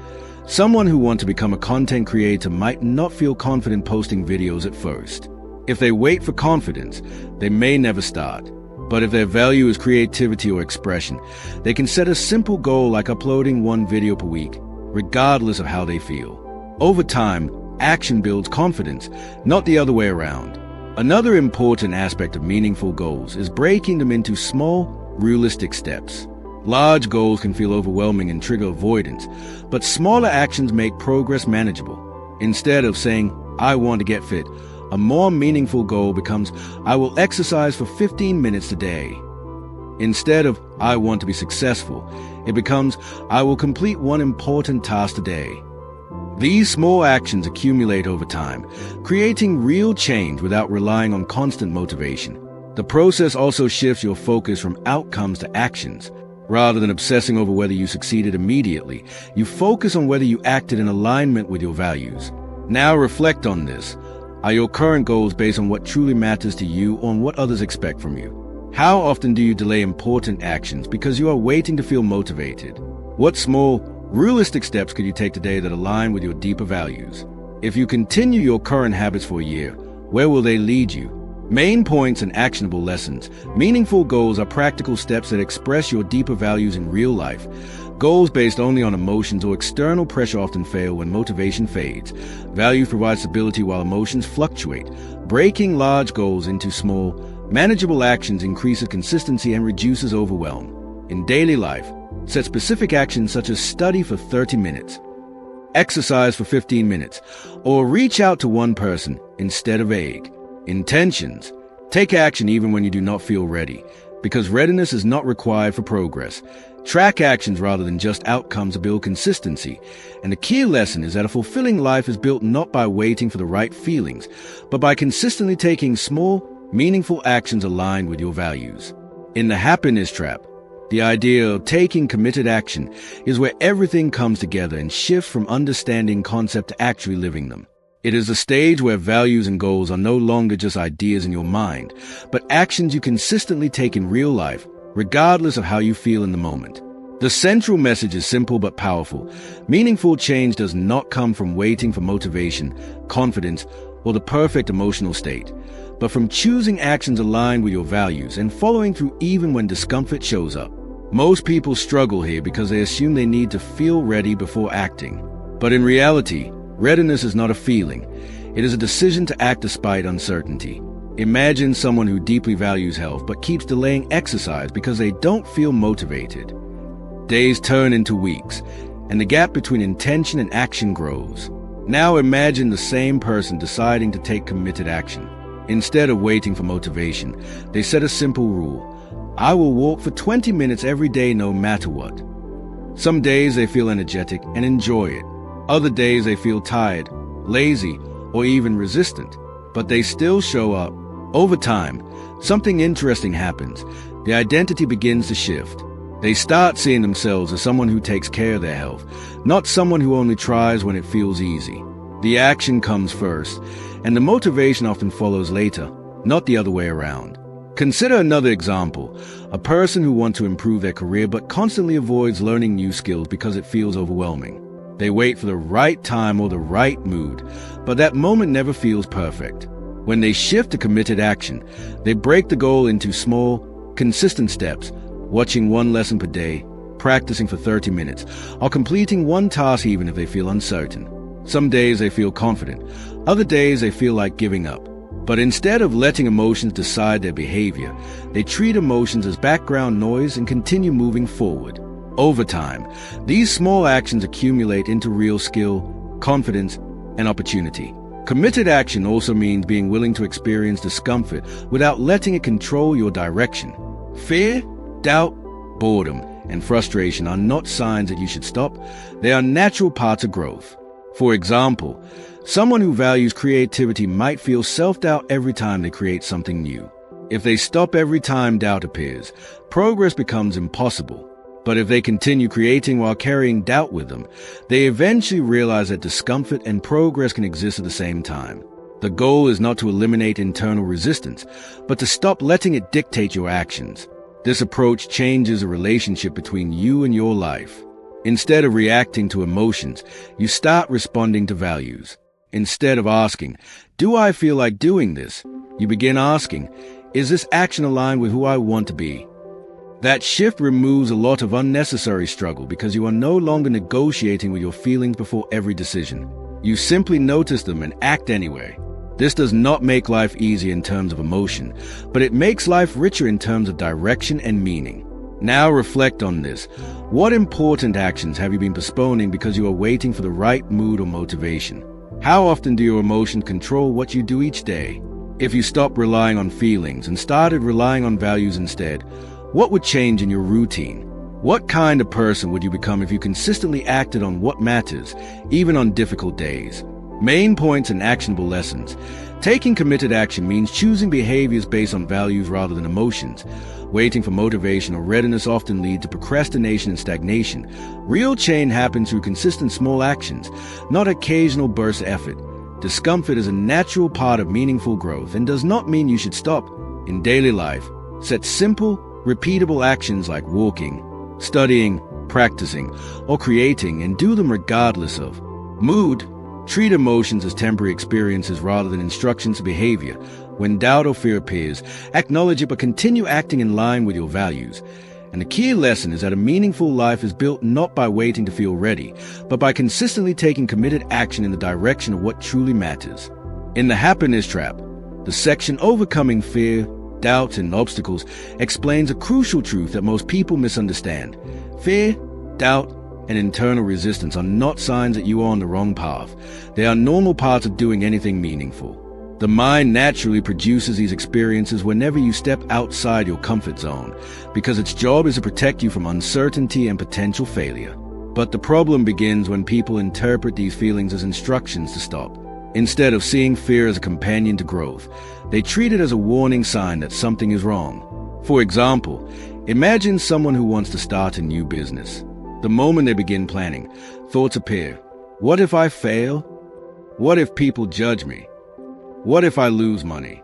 someone who wants to become a content creator might not feel confident posting videos at first. If they wait for confidence, they may never start. But if their value is creativity or expression, they can set a simple goal like uploading one video per week, regardless of how they feel. Over time, action builds confidence, not the other way around. Another important aspect of meaningful goals is breaking them into small, realistic steps. Large goals can feel overwhelming and trigger avoidance, but smaller actions make progress manageable. Instead of saying, I want to get fit, a more meaningful goal becomes, I will exercise for 15 minutes a day. Instead of, I want to be successful, it becomes, I will complete one important task a day. These small actions accumulate over time, creating real change without relying on constant motivation. The process also shifts your focus from outcomes to actions. Rather than obsessing over whether you succeeded immediately, you focus on whether you acted in alignment with your values. Now reflect on this. Are your current goals based on what truly matters to you or on what others expect from you? How often do you delay important actions because you are waiting to feel motivated? What small, realistic steps could you take today that align with your deeper values? If you continue your current habits for a year, where will they lead you? Main points and actionable lessons. Meaningful goals are practical steps that express your deeper values in real life. Goals based only on emotions or external pressure often fail when motivation fades. Values provide stability while emotions fluctuate. Breaking large goals into small, manageable actions increases consistency and reduces overwhelm. In daily life, set specific actions such as study for 30 minutes, exercise for 15 minutes, or reach out to one person instead of vague. Intentions. Take action even when you do not feel ready, because readiness is not required for progress. Track actions rather than just outcomes to build consistency. And the key lesson is that a fulfilling life is built not by waiting for the right feelings, but by consistently taking small, meaningful actions aligned with your values. In the happiness trap, the idea of taking committed action is where everything comes together and shifts from understanding concept to actually living them. It is the stage where values and goals are no longer just ideas in your mind, but actions you consistently take in real life, regardless of how you feel in the moment. The central message is simple but powerful. Meaningful change does not come from waiting for motivation, confidence, or the perfect emotional state, but from choosing actions aligned with your values and following through even when discomfort shows up. Most people struggle here because they assume they need to feel ready before acting. But in reality, Readiness is not a feeling. It is a decision to act despite uncertainty. Imagine someone who deeply values health but keeps delaying exercise because they don't feel motivated. Days turn into weeks, and the gap between intention and action grows. Now imagine the same person deciding to take committed action. Instead of waiting for motivation, they set a simple rule. I will walk for 20 minutes every day no matter what. Some days they feel energetic and enjoy it. Other days they feel tired, lazy, or even resistant, but they still show up. Over time, something interesting happens. The identity begins to shift. They start seeing themselves as someone who takes care of their health, not someone who only tries when it feels easy. The action comes first, and the motivation often follows later, not the other way around. Consider another example, a person who wants to improve their career but constantly avoids learning new skills because it feels overwhelming. They wait for the right time or the right mood, but that moment never feels perfect. When they shift to committed action, they break the goal into small, consistent steps, watching one lesson per day, practicing for 30 minutes, or completing one task even if they feel uncertain. Some days they feel confident, other days they feel like giving up. But instead of letting emotions decide their behavior, they treat emotions as background noise and continue moving forward. Over time, these small actions accumulate into real skill, confidence, and opportunity. Committed action also means being willing to experience discomfort without letting it control your direction. Fear, doubt, boredom, and frustration are not signs that you should stop. They are natural parts of growth. For example, someone who values creativity might feel self-doubt every time they create something new. If they stop every time doubt appears, progress becomes impossible. But if they continue creating while carrying doubt with them, they eventually realize that discomfort and progress can exist at the same time. The goal is not to eliminate internal resistance, but to stop letting it dictate your actions. This approach changes the relationship between you and your life. Instead of reacting to emotions, you start responding to values. Instead of asking, do I feel like doing this? You begin asking, is this action aligned with who I want to be? That shift removes a lot of unnecessary struggle because you are no longer negotiating with your feelings before every decision. You simply notice them and act anyway. This does not make life easy in terms of emotion, but it makes life richer in terms of direction and meaning. Now reflect on this. What important actions have you been postponing because you are waiting for the right mood or motivation? How often do your emotions control what you do each day? If you stopped relying on feelings and started relying on values instead, what would change in your routine? What kind of person would you become if you consistently acted on what matters, even on difficult days? Main points and actionable lessons. Taking committed action means choosing behaviors based on values rather than emotions. Waiting for motivation or readiness often lead to procrastination and stagnation. Real change happens through consistent small actions, not occasional bursts of effort. Discomfort is a natural part of meaningful growth and does not mean you should stop. In daily life, set simple, repeatable actions like walking, studying, practicing, or creating, and do them regardless of mood. Treat emotions as temporary experiences rather than instructions to behavior. When doubt or fear appears, acknowledge it but continue acting in line with your values. And the key lesson is that a meaningful life is built not by waiting to feel ready, but by consistently taking committed action in the direction of what truly matters. In the happiness trap, the section Overcoming Fear, Doubt, and Obstacles explains a crucial truth that most people misunderstand. Fear, doubt, and internal resistance are not signs that you are on the wrong path. They are normal parts of doing anything meaningful. The mind naturally produces these experiences whenever you step outside your comfort zone, because its job is to protect you from uncertainty and potential failure. But the problem begins when people interpret these feelings as instructions to stop. Instead of seeing fear as a companion to growth, they treat it as a warning sign that something is wrong. For example, imagine someone who wants to start a new business. The moment they begin planning, thoughts appear. What if I fail? What if people judge me? What if I lose money?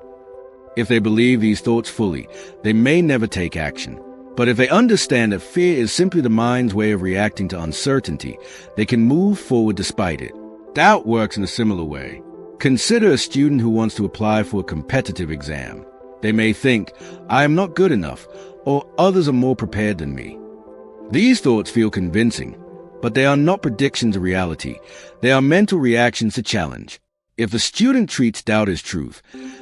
If they believe these thoughts fully, they may never take action. But if they understand that fear is simply the mind's way of reacting to uncertainty, they can move forward despite it. Doubt works in a similar way. Consider a student who wants to apply for a competitive exam. They may think, I am not good enough, or others are more prepared than me. These thoughts feel convincing, but they are not predictions of reality. They are mental reactions to challenge. If the student treats doubt as truth,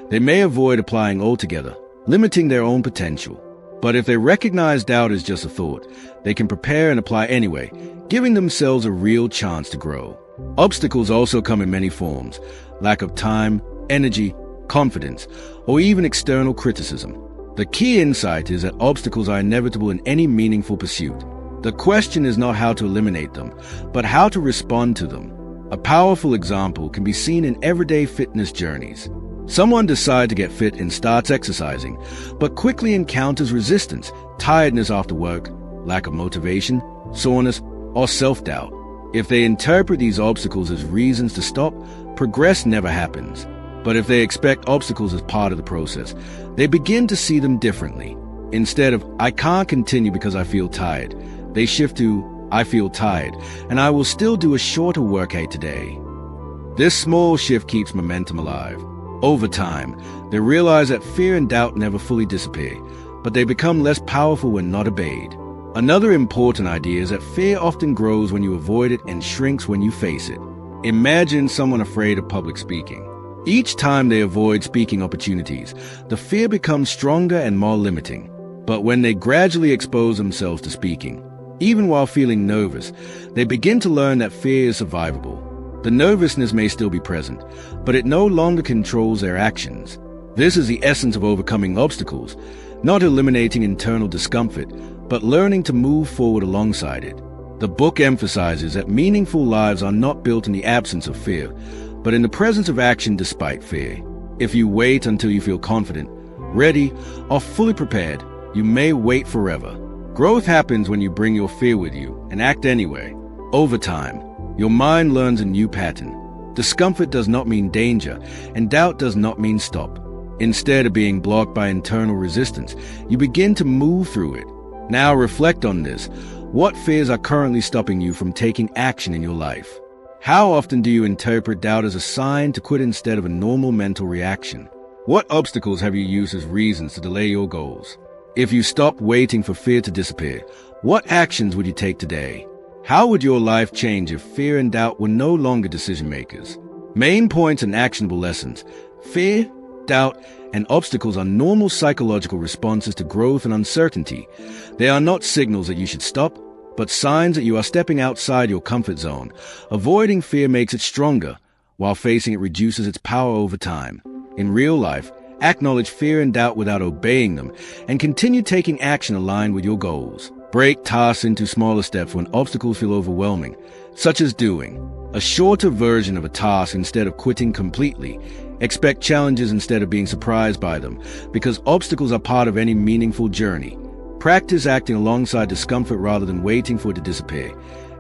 they may avoid applying altogether, limiting their own potential. But if they recognize doubt as just a thought, they can prepare and apply anyway, giving themselves a real chance to grow. Obstacles also come in many forms: lack of time, energy, confidence, or even external criticism. The key insight is that obstacles are inevitable in any meaningful pursuit. The question is not how to eliminate them, but how to respond to them. A powerful example can be seen in everyday fitness journeys. Someone decides to get fit and starts exercising, but quickly encounters resistance, tiredness after work, lack of motivation, soreness, or self-doubt. If they interpret these obstacles as reasons to stop, progress never happens. But if they expect obstacles as part of the process, they begin to see them differently. Instead of, "I can't continue because I feel tired," they shift to, "I feel tired, and I will still do a shorter workout today." This small shift keeps momentum alive. Over time, they realize that fear and doubt never fully disappear, but they become less powerful when not obeyed. Another important idea is that fear often grows when you avoid it and shrinks when you face it. Imagine someone afraid of public speaking. Each time they avoid speaking opportunities, the fear becomes stronger and more limiting. But when they gradually expose themselves to speaking, even while feeling nervous, they begin to learn that fear is survivable. The nervousness may still be present, but it no longer controls their actions. This is the essence of overcoming obstacles, not eliminating internal discomfort, but learning to move forward alongside it. The book emphasizes that meaningful lives are not built in the absence of fear, but in the presence of action despite fear. If you wait until you feel confident, ready, or fully prepared, you may wait forever. Growth happens when you bring your fear with you and act anyway. Over time, your mind learns a new pattern. Discomfort does not mean danger, and doubt does not mean stop. Instead of being blocked by internal resistance, you begin to move through it. Now reflect on this. What fears are currently stopping you from taking action in your life? How often do you interpret doubt as a sign to quit instead of a normal mental reaction? What obstacles have you used as reasons to delay your goals? If you stopped waiting for fear to disappear, what actions would you take today? How would your life change if fear and doubt were no longer decision makers? Main points and actionable lessons. Fear, doubt, and obstacles are normal psychological responses to growth and uncertainty. They are not signals that you should stop, but signs that you are stepping outside your comfort zone. Avoiding fear makes it stronger, while facing it reduces its power over time. In real life, acknowledge fear and doubt without obeying them, and continue taking action aligned with your goals. Break tasks into smaller steps when obstacles feel overwhelming, such as doing a shorter version of a task instead of quitting completely. Expect challenges instead of being surprised by them, because obstacles are part of any meaningful journey. Practice acting alongside discomfort rather than waiting for it to disappear.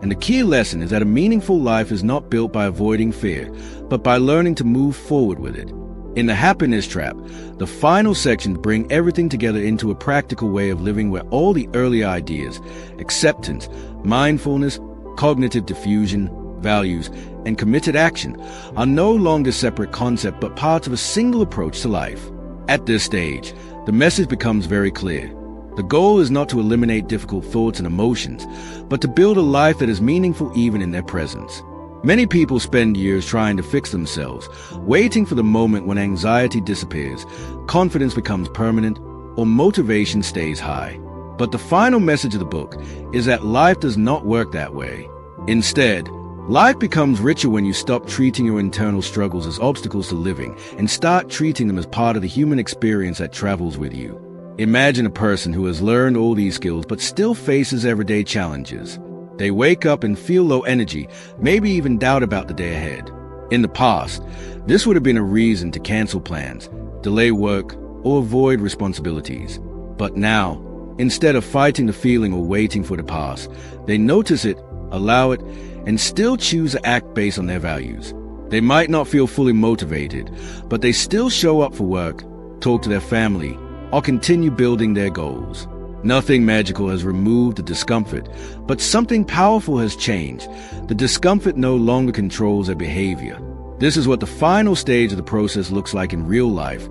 And the key lesson is that a meaningful life is not built by avoiding fear, but by learning to move forward with it. In the happiness trap, the final sections bring everything together into a practical way of living where all the early ideas, acceptance, mindfulness, cognitive diffusion, values, and committed action are no longer separate concepts but parts of a single approach to life. At this stage, the message becomes very clear. The goal is not to eliminate difficult thoughts and emotions, but to build a life that is meaningful even in their presence. Many people spend years trying to fix themselves, waiting for the moment when anxiety disappears, confidence becomes permanent, or motivation stays high. But the final message of the book is that life does not work that way. Instead, life becomes richer when you stop treating your internal struggles as obstacles to living and start treating them as part of the human experience that travels with you. Imagine a person who has learned all these skills but still faces everyday challenges. They wake up and feel low energy, maybe even doubt about the day ahead. In the past, this would have been a reason to cancel plans, delay work, or avoid responsibilities. But now, instead of fighting the feeling or waiting for it to pass, they notice it, allow it, and still choose to act based on their values. They might not feel fully motivated, but they still show up for work, talk to their family, or continue building their goals. Nothing magical has removed the discomfort, but something powerful has changed. The discomfort no longer controls their behavior. This is what the final stage of the process looks like in real life.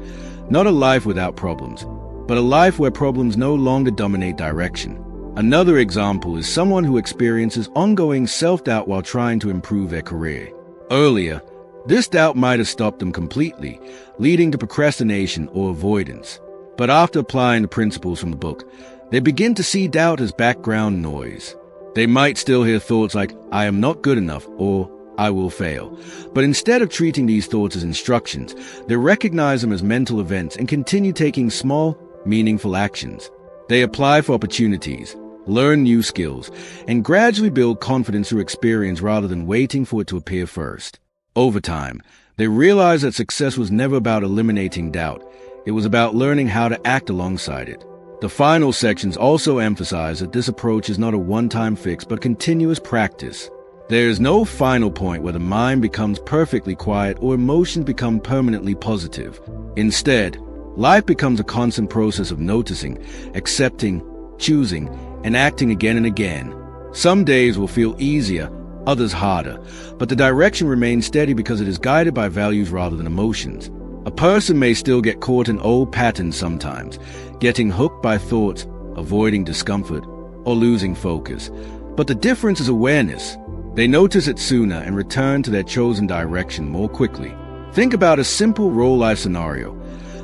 Not a life without problems, but a life where problems no longer dominate direction. Another example is someone who experiences ongoing self-doubt while trying to improve their career. Earlier, this doubt might have stopped them completely, leading to procrastination or avoidance. But after applying the principles from the book, they begin to see doubt as background noise. They might still hear thoughts like, "I am not good enough," or "I will fail." But instead of treating these thoughts as instructions, they recognize them as mental events and continue taking small, meaningful actions. They apply for opportunities, learn new skills, and gradually build confidence through experience rather than waiting for it to appear first. Over time, they realize that success was never about eliminating doubt. It was about learning how to act alongside it. The final sections also emphasize that this approach is not a one-time fix but continuous practice. There is no final point where the mind becomes perfectly quiet or emotions become permanently positive. Instead, life becomes a constant process of noticing, accepting, choosing, and acting again and again. Some days will feel easier, others harder, but the direction remains steady because it is guided by values rather than emotions. A person may still get caught in old patterns sometimes, getting hooked by thoughts, avoiding discomfort, or losing focus. But the difference is awareness. They notice it sooner and return to their chosen direction more quickly. Think about a simple real-life scenario.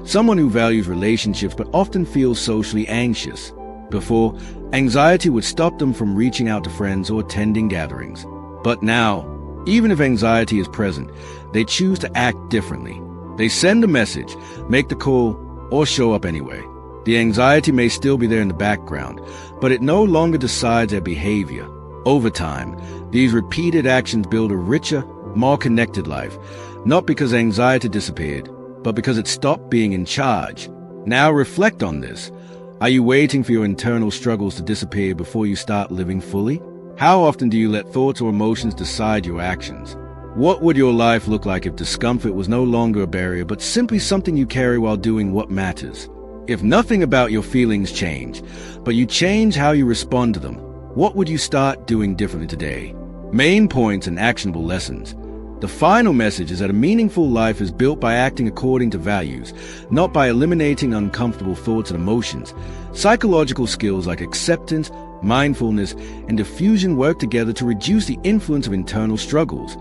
Someone who values relationships but often feels socially anxious. Before, anxiety would stop them from reaching out to friends or attending gatherings. But now, even if anxiety is present, they choose to act differently. They send a message, make the call, or show up anyway. The anxiety may still be there in the background, but it no longer decides their behavior. Over time, these repeated actions build a richer, more connected life, not because anxiety disappeared, but because it stopped being in charge. Now reflect on this. Are you waiting for your internal struggles to disappear before you start living fully? How often do you let thoughts or emotions decide your actions? What would your life look like if discomfort was no longer a barrier, but simply something you carry while doing what matters? If nothing about your feelings change, but you change how you respond to them, what would you start doing differently today? Main points and actionable lessons. The final message is that a meaningful life is built by acting according to values, not by eliminating uncomfortable thoughts and emotions. Psychological skills like acceptance, mindfulness, and diffusion work together to reduce the influence of internal struggles.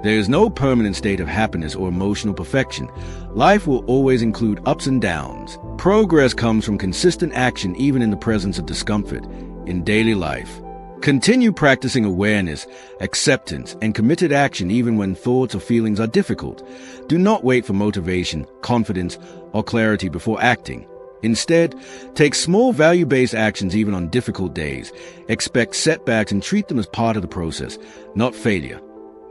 There is no permanent state of happiness or emotional perfection. Life will always include ups and downs. Progress comes from consistent action even in the presence of discomfort in daily life. Continue practicing awareness, acceptance, and committed action even when thoughts or feelings are difficult. Do not wait for motivation, confidence, or clarity before acting. Instead, take small value-based actions even on difficult days. Expect setbacks and treat them as part of the process, not failure.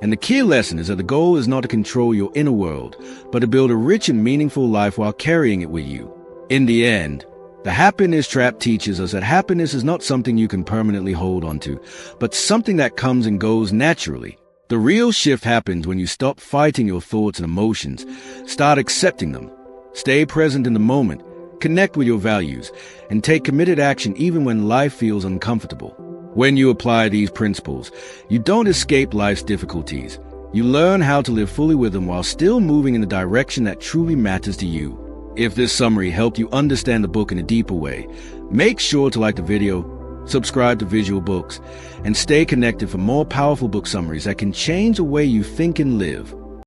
And the key lesson is that the goal is not to control your inner world, but to build a rich and meaningful life while carrying it with you. In the end, the happiness trap teaches us that happiness is not something you can permanently hold onto, but something that comes and goes naturally. The real shift happens when you stop fighting your thoughts and emotions, start accepting them, stay present in the moment, connect with your values, and take committed action even when life feels uncomfortable. When you apply these principles, you don't escape life's difficulties. You learn how to live fully with them while still moving in the direction that truly matters to you. If this summary helped you understand the book in a deeper way, make sure to like the video, subscribe to Visual Books, and stay connected for more powerful book summaries that can change the way you think and live.